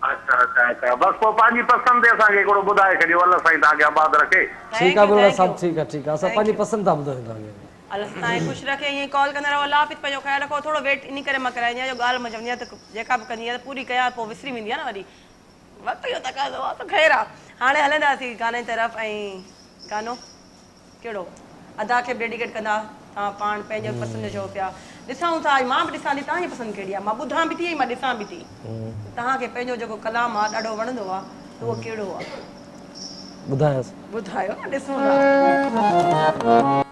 अच्छा अच्छा अच्छा बसि पोइ पंहिंजी पसंदि ते असांखे हिकिड़ो ॿुधाए छॾियो अल्लाह साईं तव्हांखे आबाद रखे ठीकु आहे बोला सभु ठीकु आहे असां पंहिंजी पसंदि था ॿुधायूं तव्हांखे अल्लाह तव्हांखे ख़ुशि रखे ईअं कॉल कंदा रहो अल्लाह हाफ़िज़ पंहिंजो ख़्यालु रखो थोरो वेट इन करे मां कराईंदी आहियां जो ॻाल्हि मां चवंदी आहियां त जेका बि कंदी आहियां त पूरी कयां पोइ विसरी वेंदी आहे न वरी वक़्तु इहो तक़ाज़ो आहे त ख़ैरु आहे हाणे हलंदासीं गाने तरफ़ ऐं गानो कहिड़ो अदा खे डेडिकेट कंदा तव्हां पाण पंहिंजो पसंदि चओ पिया ॾिसूं था मां बि ॾिसां थी तव्हांजी पसंदि कहिड़ी आहे मां ॿुधां बि थी ऐं मां ॾिसां बि थी तव्हांखे पंहिंजो जेको कलाम आहे ॾाढो वणंदो आहे त उहो कहिड़ो आहे ॿुधायो न ॾिसूं था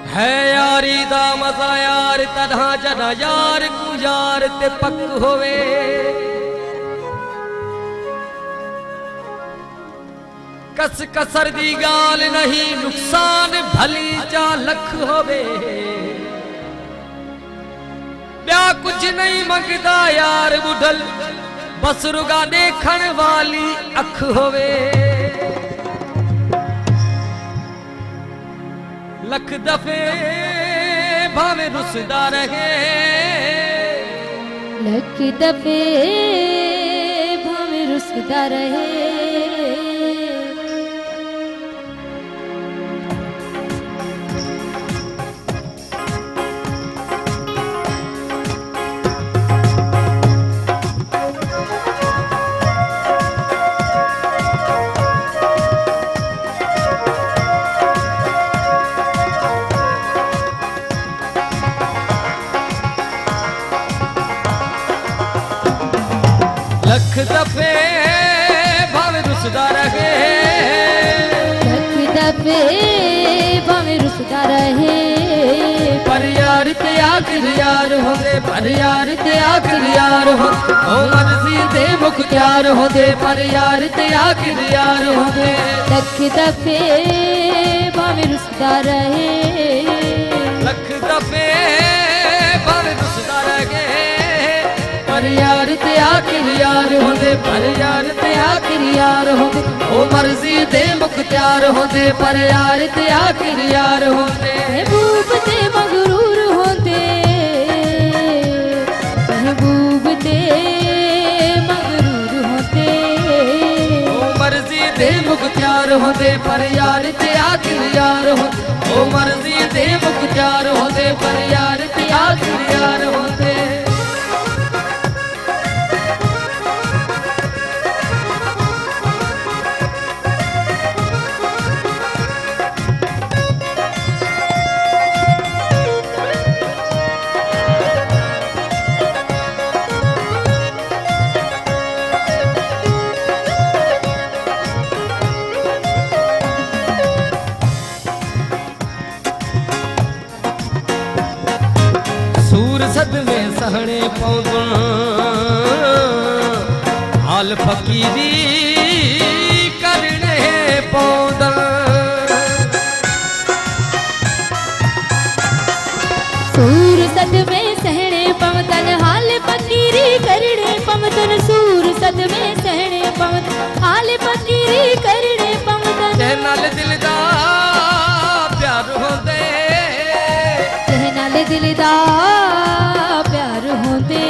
है यारी दा मजा यार तन्हा जना यार को यार ते पक होवे कस कसर दी गाल नहीं नुकसान भली जा लख होवे ब्या कुछ नहीं मंगदा यार बुढ़ल बस रुगा देखण वाली अख होवे लख दफ़े भावे रुसदा रहे लख दफ़े भावे रुसदा रहे लख दफ़े भावे रुसदा रहे लख दफ़े भावे रुसदा रहे पर यार ते आखिर यार होंदे पर यार ते आखिर यार हो ओ मर्जी दे मुख्तियार होंदे पर यार ते आखिर यार होंदे लख दफ़े भावे रुसदा रहे लख दफ़े भावे रुसदा रहे पर यार ते आखिर यार होंदे पर यार ते आखिर यार होंदे ओ मर्जी दे मुख्तियार होंदे पर यार ते आखिर यार होंदे महबूब ते मगरूर होंदे महबूब ते मगरूर होंदे ओ मर्जी दे मुख्तियार होंदे पर यार ते आखिर यार होंदे ओ मर्जी दे मुख्तियार होंदे पर यार ते आखिर यार होंदे सूर सद में सहणे पौंदा हाल फकीरी करने पौंदा सूर सद में सहणे पवतन हाल फकीरी करणे पवतन सूर सद में सहणे पवतन हाल फकीरी करणे पवतन ते नाल दिल दा प्यार होंदे ते नाल दिल दा प्यार होंदे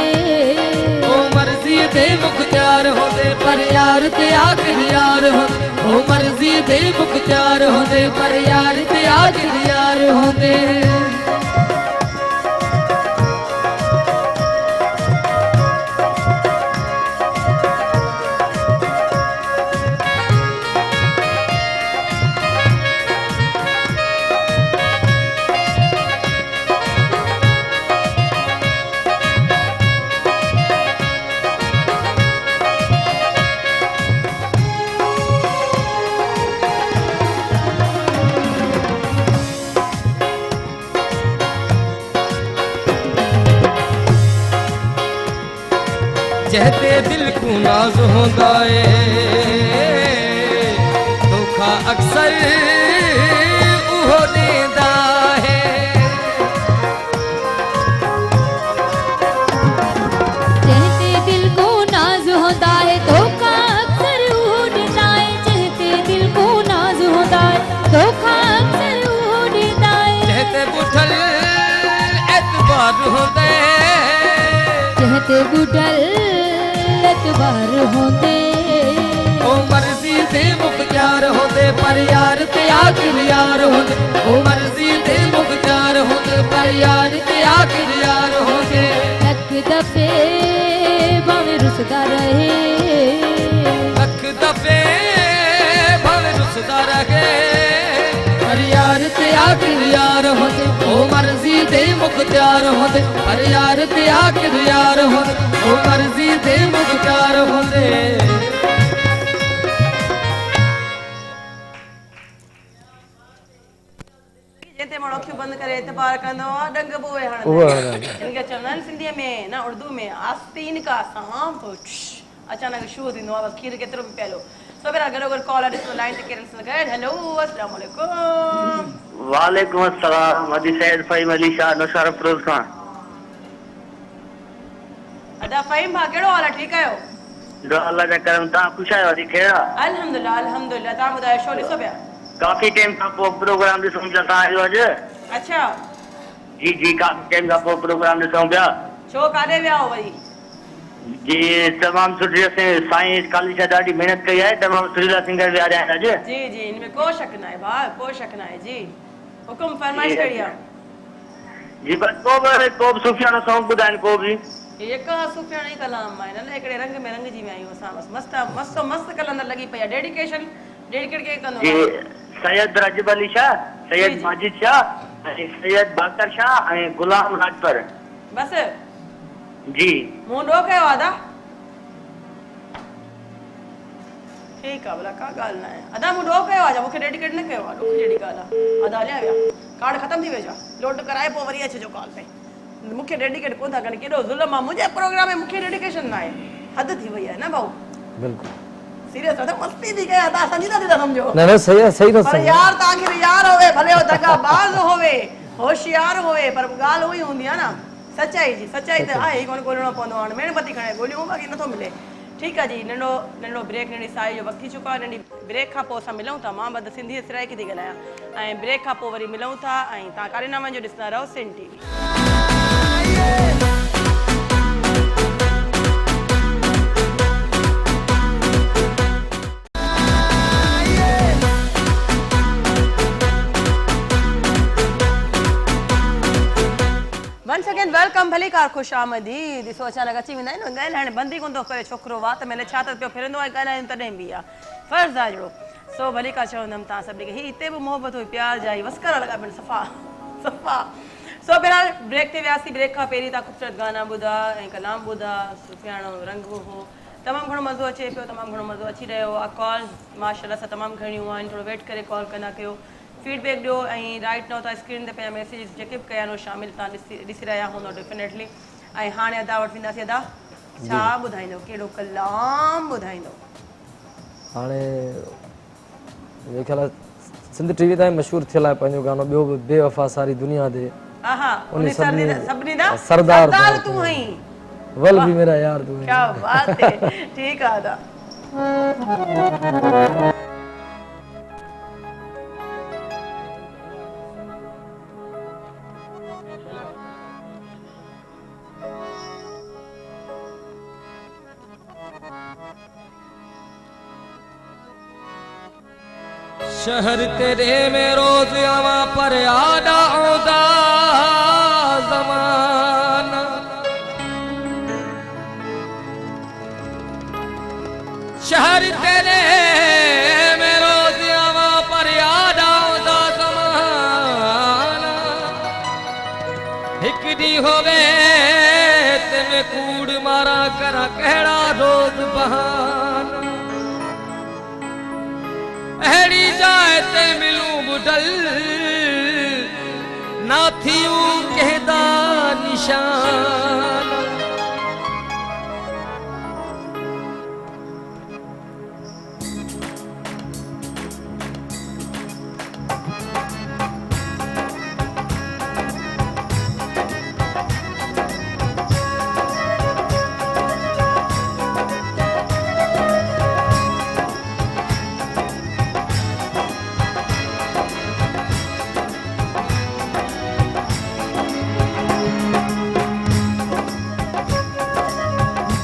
ओ मर्जी दे मुख्तियार होंदे पर यार ते आखिर यार होंदे ओ मर्जी दे मुख्तियार होंदे पर यार ते आखिर यार होंदे जहते दिल को नाज होंदा है धोखा अक्सर उहो देंदा है जहते दिल को नाज होता है धोखा अक्सर उहो देता है जहते दिल को नाज होता है धोखा अक्सर उहो देता है जहते बुठल एतबार होंदा है जहते बुढ़ल एतबार होंदे ओ मर्जी दे मुख्तियार होंदे पर यार ते आखिर यार होंदे ओ मर्जी दे मुख्तियार होंदे पर यार ते आखिर यार होंदे लख दफ़े भावे रुसदा रहे लख दफ़े भावे रुसदा रहे पर यार ते आखिर यार होंदे ओ मर्जी दे मुख्तियार होंदे पर यार ते आखिर यार होंदे ओ मर्जी दे मुख्तियार होंदे जेते माण्हू अखियूं बंदि करे एतबार कंदो आहे डंग बि उहे हणंदा इनखे चवंदा आहिनि सिंधीअ में न उर्दू में आस्तीन का सांप अचानक शुरू थींदो आहे बसि खीर केतिरो बि पियालो सो मेरा गॾो गॾु कॉल ॾिसो लाइन ते केरनि सां गॾु हेलो अस्सलाम वालेकुम वालेकुम अस्सलाम अदी सैयद फहीम अली शाह नुशहर फरोज खान अदा फ़हीम भाउ कहिड़ो हाल आहे ठीकु आहियो जो अल्लाह जा करम तव्हां ख़ुशि आहियो अदी कहिड़ा अल्हम्दुलिल्लाह अल्हम्दुलिल्लाह तव्हां ॿुधायो शो ॾिसो पिया काफ़ी टाइम खां पोइ प्रोग्राम ॾिसूं पिया तव्हां आयो अॼु। अच्छा जी जी काफ़ी टाइम खां पोइ प्रोग्राम ॾिसूं पिया। छो काॾे विया हो वरी? जी तमामु सुठी असीं साईं कालीशा ॾाढी महिनत कई आहे, तमामु सुरीला सिंगर विहारिया आहिनि अॼु। जी जी इनमें को शक न आहे भाउ, को शक न आहे जी। हुकुम फरमाइश कहिड़ी आहे? जी बस को बि सुफियानो सॉन्ग ॿुधाइनि को बि। हिकु सुफियाणी कलाम आहे न हिकिड़े रंग में रंग जी में आहियूं असां बसि मस्त मस्त मस्त कलंदर लॻी पई आहे। डेडिकेशन डेडिकेट के कंदो जी सैयद रजब अली शाह, सैयद जी। माजिद शाह ऐं सैयद बाकर शाह ऐं गुलाम राजपर। बस जी मूं ॾो कयो आहे अदा? ठीकु आहे भला का ॻाल्हि न आहे। अदा मूं ॾो कयो आहे छा? मूंखे डेडिकेट न कयो आहे? ॾुख जहिड़ी ॻाल्हि आहे। अदा हलिया विया, कार्ड ख़तमु थी वियो छा? लोड कराए पोइ वरी अचिजो कॉल ते। मूंखे डेडिकेट कोन था कनि, केॾो ज़ुल्म आहे मुंहिंजे प्रोग्राम में, मूंखे डेडिकेशन न आहे। हद थी वई आहे न भाऊ? बिल्कुलु सीरियस आहे मस्ती थी कयां तव्हां संजीदा थी था सम्झो। न सही आहे, सही पर यार तव्हांखे यार होवे भले हो दगाबाज़ होवे होशियार होवे पर ॻाल्हि उहा ई हूंदी आहे न सचाई जी। सचाई त आहे ई कोन, ॻोल्हणो पवंदो आहे। मेणबती खणे ॻोल्हियूं बाक़ी नथो मिले। ठीकु आहे जी, नंढो नंढो ब्रेक नंढी साई जो वक़्तु थी चुको आहे। नंढी ब्रेक खां पोइ असां मिलूं था। मां बद सिंधी सिराइकी थी ॻाल्हायां ऐं ब्रेक खां पोइ वरी मिलूं था ऐं तव्हां कार्यक्रम जो ॾिसंदा रहो Sindh TV. Once again welcome भली कार खुश आमदीद। ॾिसो अचानक अची वेंदा आहिनि ॻाल्हाइण बंदि ई कोन थो करे छोकिरो वात में छा त पियो फिरंदो आहे ॻाल्हाइनि तॾहिं बि आहे फ़र्ज़ु आहे जहिड़ो। सो भली कार चवंदमि तव्हां सभिनी खे हिते बि मोहबत हुई प्यार जा ई वस्कर लॻा पिया सफ़ा सफ़ा। सो बहरहाल ब्रेक ते वियासीं। ब्रेक खां पहिरीं तव्हां ख़ूबसूरत गाना ॿुधा ऐं कलाम ॿुधा, सुफ़ियाणो रंग हो, तमामु घणो मज़ो अचे पियो, तमामु घणो मज़ो अची रहियो आहे। कॉल माशाल्लाह सां तमामु घणियूं आहिनि, थोरो वेट करे कॉल कंदा कयो, फीडबैक ॾियो ऐं राइट नाउ तव्हां स्क्रीन ते पंहिंजा मैसेजिस जेके बि कया आहिनि शामिल तव्हां ॾिसी रहिया हूंदो डेफिनेटली। ऐं हाणे अदा वटि वेंदासीं। अदा छा ॿुधाईंदो, कहिड़ो कलाम ॿुधाईंदो? हाणे मुंहिंजे ख़्याल सिंध टीवी ताईं मशहूरु थियल आहे पंहिंजो गानो ॿियो बि बेवफ़ा सारी दुनिया ते। उन सभिनी दा सरदार तूं आहीं, वल भी मेरा यार तू है। क्या बात है। ठीक है अदा। शहर तेरे में रोज आवा पर याद आउंदा ज़माना। शहर तेरे में रोज आवा पर याद आउंदा ज़माना। हिक दी होवे ते मैं कूड़ मारा करा कहड़ा रोज बहाना। अहड़ी जाए ते मिलूं बुडल ना थियूं कहदा निशान।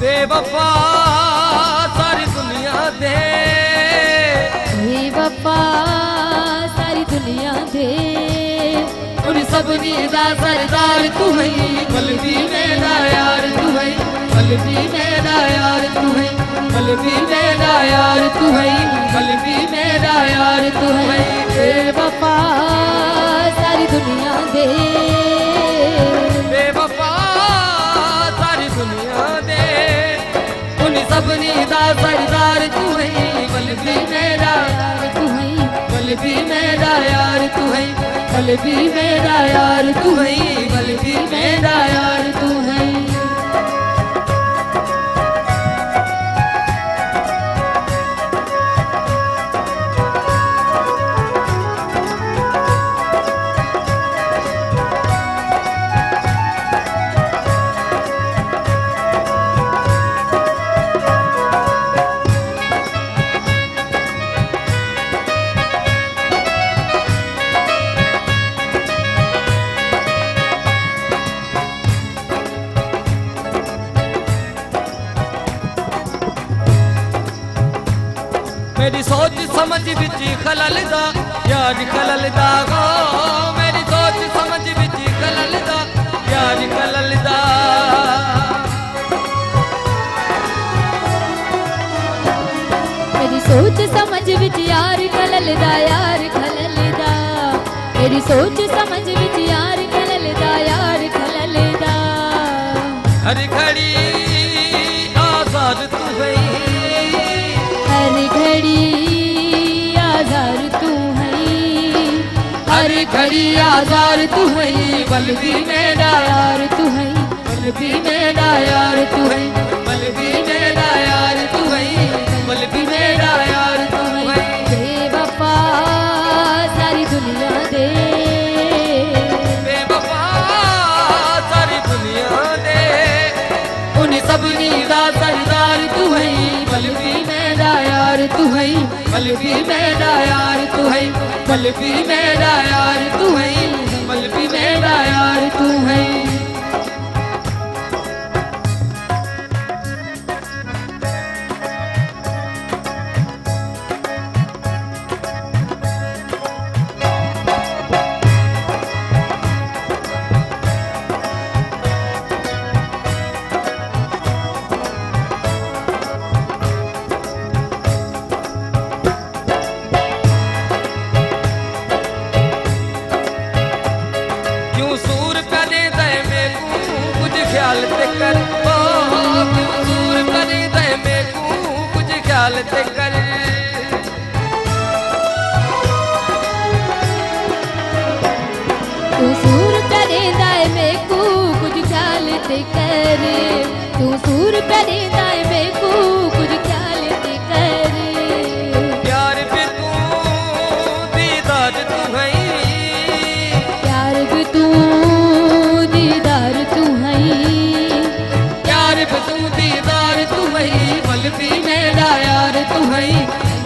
बेवफा सारी दुनिया दे, बेवफा सारी दुनिया दे, उन सबनी दा सरदार तू है, कलबी मेरा यार तू है, कलबी मेरा यार तू है, कलबी मेरा यार तू है, कलबी मेरा यार तू है। बेवफा सारी दुनिया दे, बेवफा सारी दुनिया दे, उन सबनी दा सरदार तू है, कलबी मेरा यार तू है, कलबी मेरा यार तू है, कलबी मेरा यार तू है, कलबी मेरा यार तू है। समझ विच खलल दा यार खलल दा गो मेरी सोच समझ विच खलल दा यार खलल दा मेरी सोच समझ विच यार खलल दा यार खलल दा मेरी सोच समझ विच यार खलल दा यार खलल दा हर घड़ी आजाद तू है हर घड़ी आज़ार तू है हर घड़ी आजार तू है बलबी मेरा यार तू है बलबी मेरा यार तू है बलबी मेरा यार तू है बलबी मेरा यार तू है बेवफा सारी दुनिया दे बेवफा सारी दुनिया दे उन सबनी दा सरदार तू है बलबी मेरा यार तू है बलबी मेरा यार तू है बलबी मेरा यार तू है बलबी मेरा यार तू है क्यों सूर करे दे में कुछ ख्याल ते कर ओ क्यों सूर करे दे में कुछ ख्याल ते कर तू सूर करे दाए में को कुछ ख्याल ते कर तू सूर करे दाए में को कुछ ख्याल ते कर प्यार पे तू दीदार तू है प्यार भी तू दीदार तू है प्यार पे तू दीदार तू है बलबी मेरा यार तू है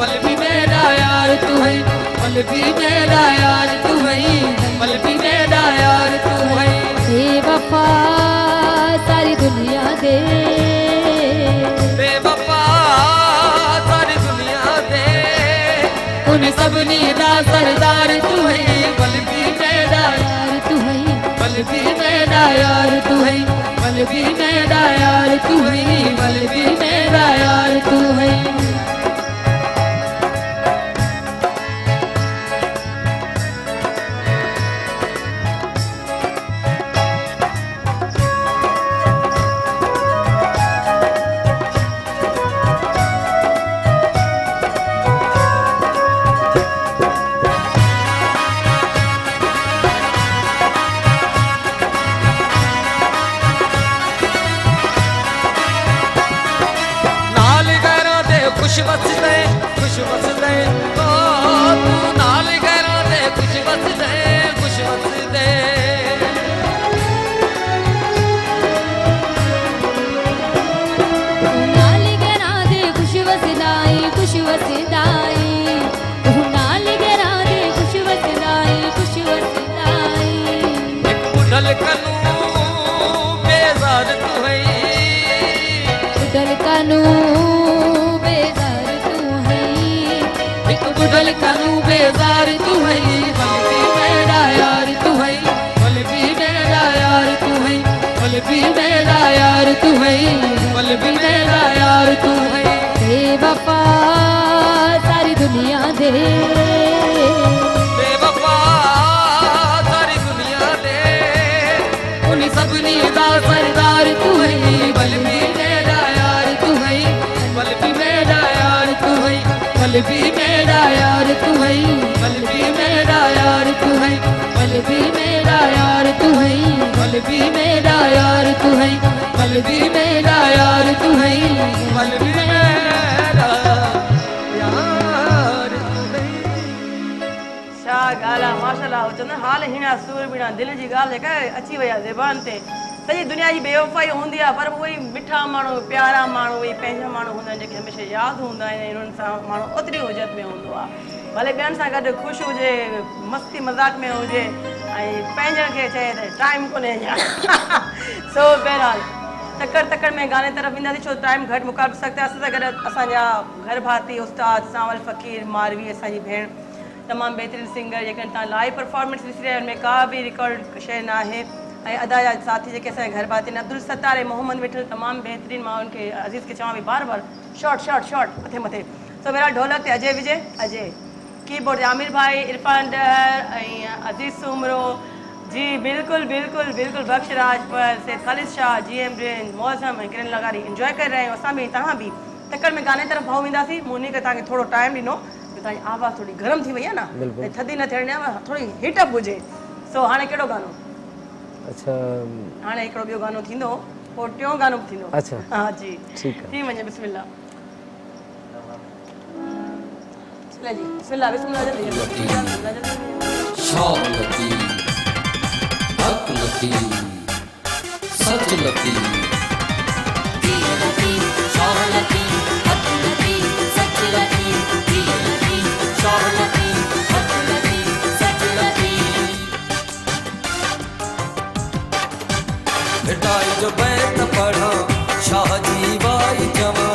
बलबी मेरा यार तू है बलबी मेरा यार तू है बलबी मेरा यार तू है बेवफा सारी दुनिया दे बेवफा सारी दुनिया दे उन सबनी दा सरदार तू है बलबी मेरा यार तू है बलबी मेरा यार तू है बलबी मेरा यार तू है बलबी मेरा यार तू है नाल गैरों दे खुश बसदे ओ तू नाल गैरों दे खुश बसदे तू नाल गरा दे खुश वसदाई खुश वसदाई तू नाल गरा दे खुश वसदाई खुश वसदाई एक बुढ़ल कनू बेजार तू है उदल कानू बेजार तू है एक बुढ़ल कनू बेजार तू है बलबी मेरा यार तू है बलबी मेरा यार तू है बलबी मेरा यार तू है बलबी मेरा यार तू है बेवफा सारी दुनिया दे बेवफा सारी दुनिया दे उन सबनी दा सरदार तू है बलबी मेरा यार तू है बलबी मेरा यार तू है बलबी मेरा यार तू है बलबी मेरा यार तू है बलबी मेरा यार तू है बलबी मेरा यार तू है बलबी मेरा यार तू है बलबी मेरा यार तू है छा ॻाल्हि आहे माशाल्लाह चवंदा आहिनि हाल हीणा सूर बीणा दिलि जी ॻाल्हि जेका आहे अची वई आहे ज़बान ते सॼी दुनिया जी बेवफ़ाई हूंदी आहे पर उहे मिठा माण्हू प्यारा माण्हू उहे पंहिंजा माण्हू हूंदा आहिनि जेके हमेशह यादि हूंदा आहिनि ऐं उन्हनि सां माण्हू ओतिरी उजत में हूंदो आहे भले ॿियनि सां गॾु ख़ुशि हुजे मस्ती मज़ाक में हुजे ऐं पंहिंजनि खे चए त टाइम कोन्हे अञा सो बहरहाल तकड़ में गाने तरफ़ ईंदासीं छो टाइम घटि मुक़ाबले सघंदा असां सां गॾु असांजा घर भाती उस्ताद सावल फ़कीर मारवी असांजी भेण तमामु बहितरीनु सिंगर जेकॾहिं तव्हां लाइव परफॉर्मेंस ॾिसी रहिया आहियो हुन में का बि रिकॉर्ड शइ न आहे ऐं अदा जा साथी जेके असांजे घर भाती आहिनि अब्दुल सत्तार ऐं मोहम्मद मिठल तमामु बहितरीनु मां उनखे अज़ीज़ खे चवां पई बार बार शॉट मथे सो मेरा ढोलक ते अजय कीबोर्ड आमिर भाई इरफान डहर ऐं अज़ीज़ सुमरो जी बिल्कुलु बख्श राज पर सैद खालिद शाह GM ब्रेन मौज़म ऐं किरण लगारी इंजॉय करे रहिया आहियूं असां बि तव्हां बि तकड़ में गाने तरफ़ भाव ईंदासीं मूं उन खे तव्हांखे थोरो टाइम ॾिनो जो तव्हांजी आवाज़ थोरी गरम थी वई आहे न ऐं थधी न थियणी आहे थोरी हीटअप हुजे सो हाणे कहिड़ो गानो अच्छा हाणे हिकिड़ो ॿियो गानो थींदो पोइ टियों गानो बि थींदो अच्छा हा जी ठीकु आहे थी वञे बिस्मिल्लाह जल्दी शालती हक लती सच लती मिटाई जो बैत पढ़ा शाह जी वाई जमा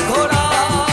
घोड़ा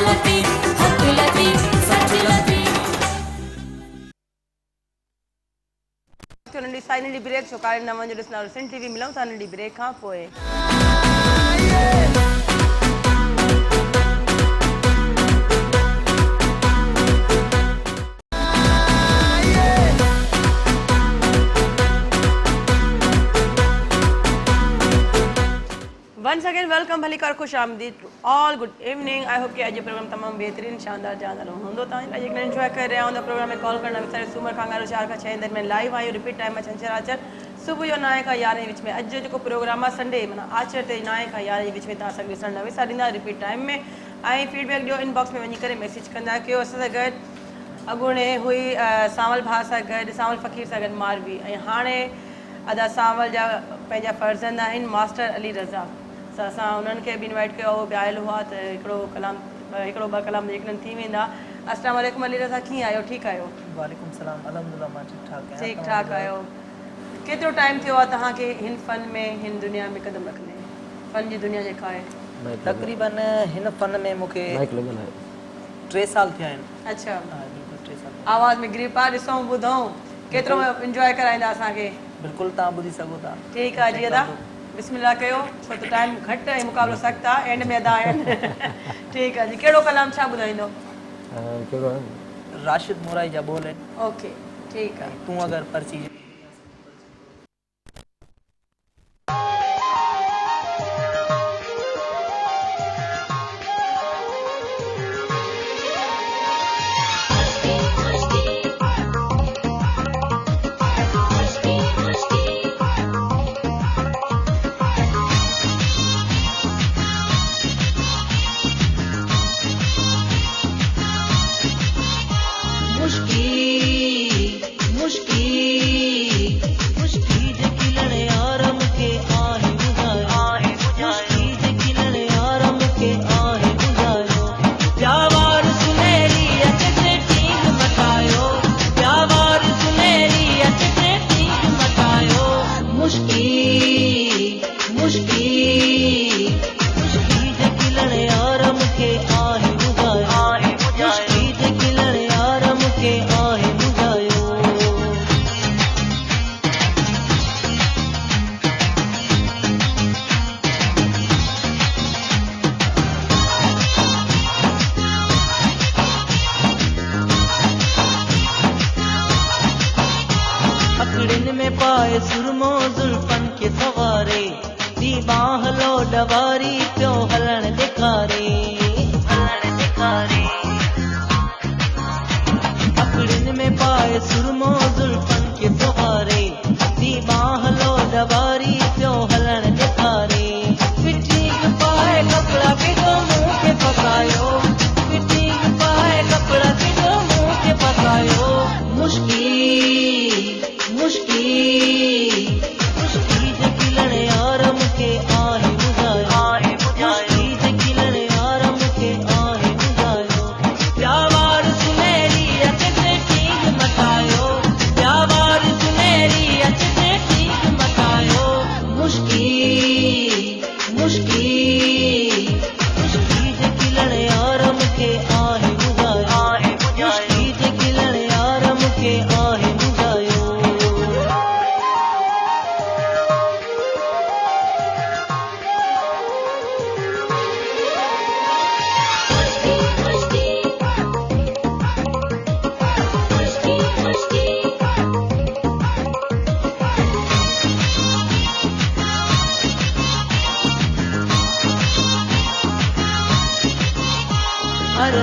लती हथ लती सच लती नंढी साई नंढी ब्रेक छो कारे न वञो ॾिसंदा सिंध टीवी मिलूं था नंढी ब्रेक खां पोइ Once again, welcome भलीकार खुश आमदीद to all good evening I hope कि आज प्रोग्राम तमाम बेहतरीन शानदार जानदार होंदो ता आज एक एंजॉय कर रहे हो प्रोग्राम में कॉल करना विचारे सूमर खांगारो 4 का 6 दिन में लाइव आयो रिपीट टाइम में छंछराचर सुबह जो 9 का 11 विच में आज जो प्रोग्राम है संडे माना आचर ते 9 का 11 विच में ता सक ॾिसण न विसारींदा रिपीट टाइम में आई फीडबैक ॾियो इनबॉक्स में वञी करे मैसेज कंदा कयो असां सां गॾु अॻूणे हुई सावल भा सां गॾु सावल फ़कीर सां गॾु मारवी ऐं हाणे अदा सावल जा पंहिंजा फर्ज़ंद आहिनि मास्टर अली रज़ा असां उन्हनि खे बि इनवाइट कयो हो बि आयल हुआ त हिकिड़ो ॿ कलाम यकीनन थी वेंदा अस्सलाम वालेकुम अली रज़ा कीअं आहियो ठीकु आहियो वालेकुम सलाम अल्हम्दुलिल्लाह मां ठीकु ठाक आहियां ठीकु ठाक आहियो केतिरो टाइम थियो आहे तव्हांखे हिन फ़न में हिन दुनिया में कदम रखंदे फ़न जी दुनिया जेका आहे तक़रीबन हिन फ़न में मूंखे 3 साल थिया आहिनि अच्छा हा बिल्कुलु 3 साल आवाज़ में गिरपा ॾिसूं ॿुधूं केतिरो इंजॉय कराईंदा असांखे बिल्कुलु तव्हां ॿुधी सघो था ठीकु आहे जी अदा बिस्मिल्लाह कयो छो त टाइम घटि ऐं मुक़ाबिलो सख़्तु आहे एंड में अदा आहिनि ठीकु आहे जी कहिड़ो कलाम छा ॿुधाईंदो राशिद मोराई जा बोल आहिनि ओके ठीकु आहे तूं अगरि पर्ची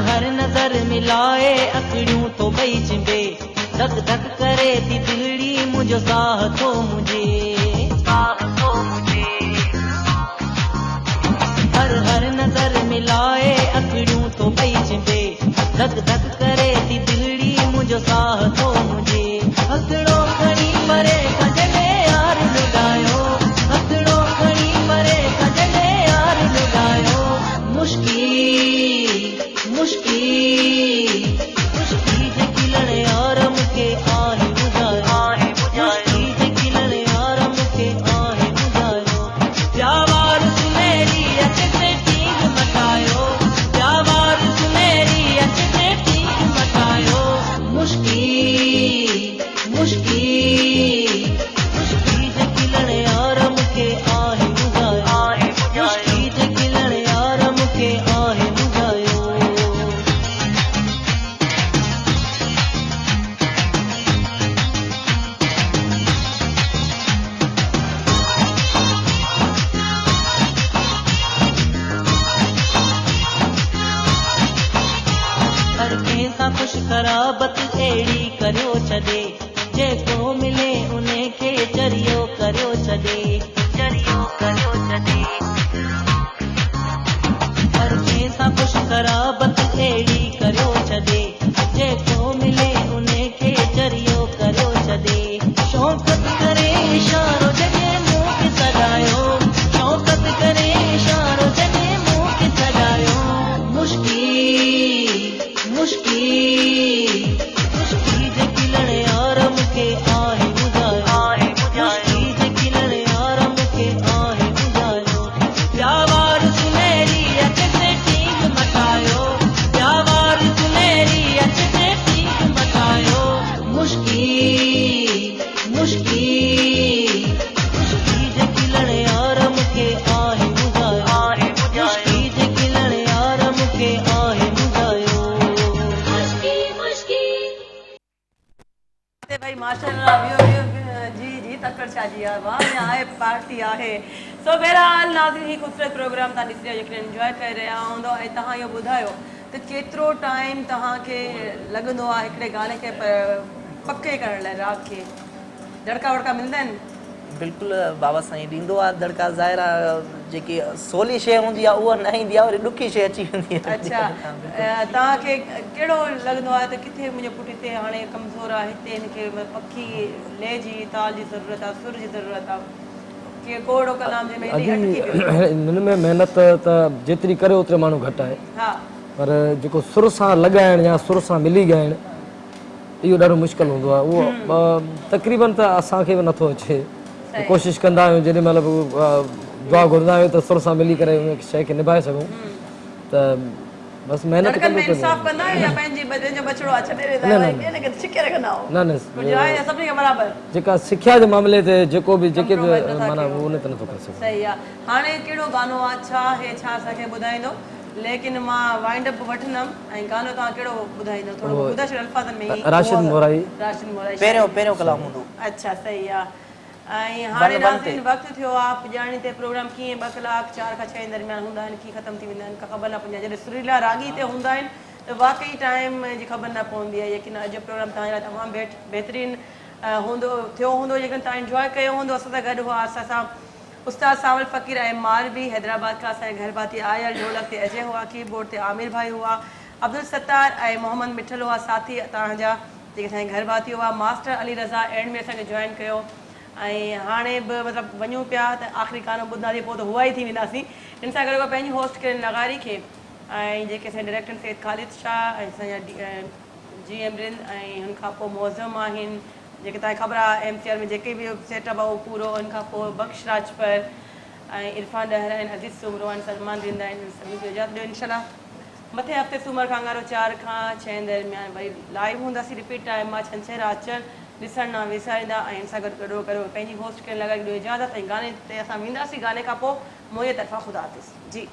हर नजर मिलाए अखड़ियूं तो बई चिंबे धक धक करे थी दिलड़ी मुझो साह तो मुझे हर नजर मिलाए अखड़ियूं तो बई चिंबे धक धक करे थी दिलड़ी मुझो साह तो मुझे हथड़ो खणी मरे कजने यार लुगायो हथड़ो खणी मरे कजने यार लुगायो मुश्किल जे खिलण यार मूंखे आहे ॿुधायो मुश्किल जे खिलण यार मूंखे आहे ॿुधायो प्यावार सुनहरी अच ते ठीक मटायो प्यावार सुनहरी सां ख़ुशि ख़राबत अहिड़ी करियो छॾे जेको मिले उन खे ज़रियो करियो छॾे ज़रियो करियो छॾे हर कंहिं सां ख़ुशि ख़राबत अहिड़ी करियो छॾे जेको मिले उन खे ज़रियो करियो छॾे शौक़त करे इशारो जॾहिं मुंहुं खे सॾायो शौक़त करे इशारो जॾहिं मुंहुं खे सॾायो मुश्किल जे खिलण यार मूंखे आहे ॿुधायो मुश्किल जे खिलण यार मूंखे आहे ॿुधायो प्यावार सुनहरी अच ते ठीक मटायो प्यावार सुनहरी अच ते ठीक मटायो मुश्किल जे खिलण यार मूंखे आहे ॿुधायो मुश्किल जे खिलण यार मूंखे आहे ॿुधायो ते भाई माशाल्लाह जी तकड़ छाजी आहे वाह यहाँ आहे पार्टी आहे सो बहरहाल नाज़रीन ही खूबसूरत प्रोग्राम तव्हां ॾिसी रहिया यकीन एंजॉय करे रहिया हूंदो ऐं तव्हां इहो ॿुधायो त केतिरो टाइम तव्हांखे लॻंदो आहे हिकिड़े गाने खे पके करण लाइ राग खे दड़का वड़का मिलंदा आहिनि बिल्कुलु बाबा साईं ॾींदो आहे दड़का ज़ाहिर आहे जेकी सवली शइ हूंदी आहे उहा न ईंदी आहे वरी ॾुखी शइ अची वेंदी आहे अच्छा तव्हांखे कहिड़ो लॻंदो आहे त किथे मुंहिंजो पुटु हिते हाणे कमज़ोर आहे हिते हिनखे पखी ले जी ताल जी ज़रूरत आहे सुर जी ज़रूरत आहे की कोड़ो कलाम जंहिंमें हिन में महिनत त जेतिरी करे ओतिरे माण्हू घटि आहे हा पर जेको सुर सां लॻाइण या सुर सां मिली ॻाइण इहो ॾाढो मुश्किल हूंदो आहे उहो तक़रीबन त असांखे बि नथो अचे कोशिशि कंदा आहियूं जेॾी महिल बि दुआ घुरंदा आहियूं त सुर सां मिली करे उन शइ खे निभाए सघूं त बसि महिनत कंदा जेका सिख्या जे मामले ते जेको बि जेके बि माना उन ते नथो करे सघूं सही आहे हाणे कहिड़ो गानो आहे छा असांखे ॿुधाईंदो लेकिन मां वाइंड अप वठंदमि ऐं गानो तव्हां कहिड़ो ॿुधाईंदो थोरो ॿुधाए छॾियो अल्फाज़नि में राशिद मोराई पहिरियों कलाम हूंदो अच्छा सही आहे ऐं हाणे नाज़रीन वक़्तु थियो आहे पुॼाणी ते प्रोग्राम कीअं 2 कलाक 4 खां 6 दरमियान हूंदा आहिनि कीअं ख़तमु थी वेंदा आहिनि का ख़बर न पवंदी आहे जॾहिं सुरीला रागी ते हूंदा आहिनि त वाक़ई टाइम जी ख़बर न पवंदी आहे यकीन अॼु प्रोग्राम तव्हांजे लाइ तमामु बहितरीनु थियो हूंदो जेकॾहिं तव्हां इंजॉय कयो हूंदो असां सां गॾु हुआ असां सां उस्ताद सावल फ़कीर ऐं मालवी हैदराबाद खां असांजे घर भाती आयल ढोलक ते अजय हुआ कीबोर्ड ते आमिर भाई हुआ अब्दुल सत्तार ऐं मोहम्मद मिठल हुआ साथी तव्हांजा जेके असांजे घर भाती हुआ मास्टर अली रज़ा एंड में असांखे जॉइन कयो ऐं हाणे बि मतिलबु वञूं पिया त आख़िरी गानो ॿुधंदासीं पोइ त हुआ ई थी वेंदासीं हिन सां गॾु पंहिंजी होस्ट किरण लगारी खे ऐं जेके असांजा डायरेक्टर सैद ख़ालिद शाह ऐं असांजा GM रिंद ऐं हुन खां पोइ मौज़म आहिनि जेके तव्हांखे ख़बर आहे MCR में जेके बि सेटअप आहे उहो पूरो हुन खां पोइ बख़्श राजपर ऐं इरफान डहर आहिनि अज़ीज़ सुमरो आहिनि सलमान रिंद आहिनि सभिनी खे इजाज़त ॾियो इनशाला मथे हफ़्ते सूमर खां 4 खां 6 दरमियान वरी लाइव हूंदासीं रिपीट टाइम मां छंछरु अचनि ॾिसण न विसारींदा ऐं हिन सां गॾु करो पंहिंजी होस्ट खे लॻाए ॾियो इजाज़त ऐं गाने ते असां वेंदासीं गाने खां पोइ मुंहिंजे तरफ़ां ख़ुदा हाफ़िज़ जी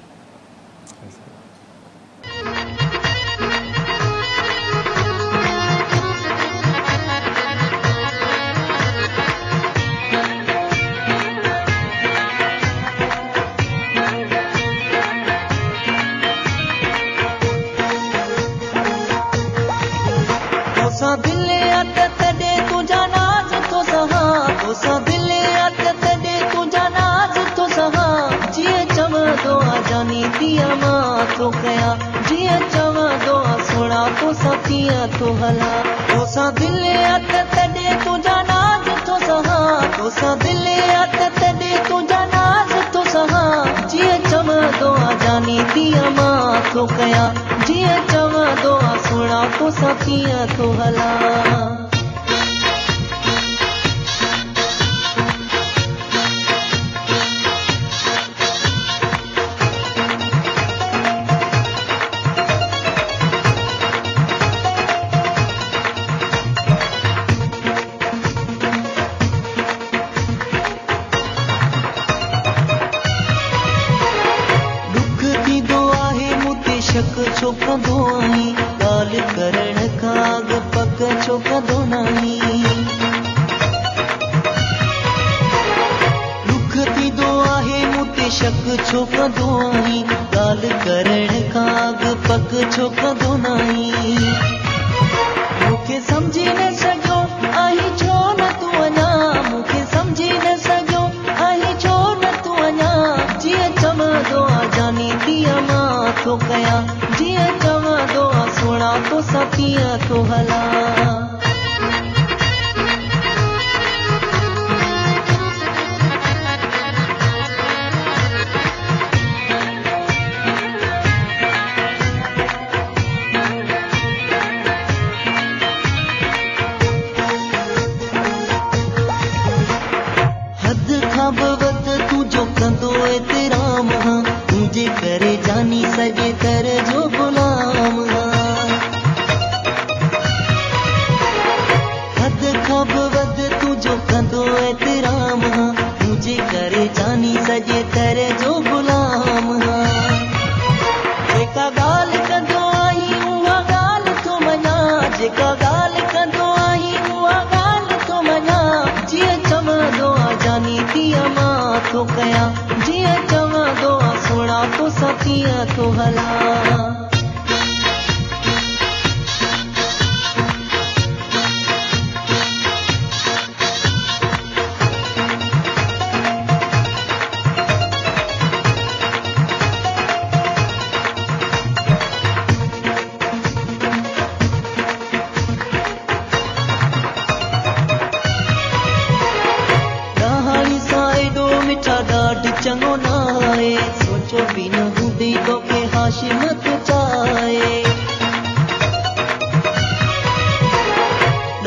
दिले अत तॾे तुंहिंजा नाज़ थो सहां तोसां दिले अत तॾे तुंहिंजा नाज़ थो सहां जीअं चवंदो आहे जानी तीअं मां थो कयां जीअं चवंदो आहे सोणा तोसां कीअं थो हलां तोसां दिले अत तॾे तुंहिंजा नाज़ थो सहां तोसां दिले अत तॾे तुंहिंजा नाज़ थो सहां जीअं चवंदो आहे जानी तीअं मां थो कयां जीअं चवंदो आहे सोणा तोसां कीअं थो हलां शक छो कंदो आहीं ॻाल्हि करण खां अॻु पक छो कंदो नाहीं दुख थींदो आहे मूं ते शक छो कंदो आहीं ॻाल्हि करण खां अॻु पक छो कंदो नाहीं सम्झी न सघियो आहीं छो न तूं अञा मूंखे सम्झी न सघियो आहीं छो न तूं अञा जीअं चवंदो आहे जानी तीअं मां थो कयां जीअं चवंदो आहे सुहिणा तोसां कीअं थो हलां तुझो कंदो एतिराम तुंहिंजे करे जानी सॼे दर जो गुलाम हद खां बि वधि तुंहिंजो कंदो एतिराम तुंहिंजे करे जानी सॼे दर जो गुलाम जेका ॻाल्हि कंदो आहीं उहा ॻाल्हि थो मञा जेका ॻाल्हि कंदो आहीं उहा ॻाल्हि थो मञा जीअं चवंदो आहे जानी तीअं मां थो कयां जीअं चवंदो आहे सुहिणा तोसां कीअं थो हलां मिठा ॾाढ चङो न आहे सोचो बि न हूंदी तोखे हाशिम थो चाहे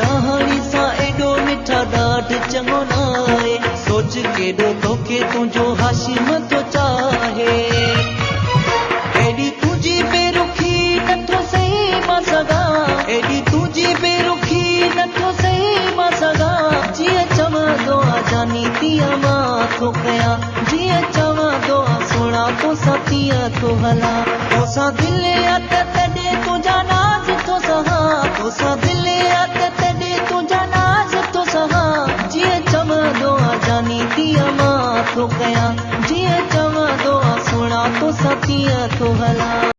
ॾहाणी सां एॾो मिठा ॾाढ चङो न आहे सोच केॾो तोखे तुंहिंजो हाशिम थो चाहे एॾी तुंहिंजी बेरुखी नथो सही मां सघां एॾी तुंहिंजी बेरुखी नथो सही मां सघां जीअं चवंदो आहे जानी तीअं मां थो कयां जीअं चवंदो आहे सुहिणा तोसां तीअं थो हलां तोसां दिलि आहे त तॾहिं तुंहिंजा नाज़ थो सहां तोसां दिलि आहे त तॾहिं तुंहिंजा नाज़ थो सहां जीअं चवंदो आहे जानी तीअं मां थो कयां जीअं चवंदो आहे सुहिणा तोसां तीअं थो हलां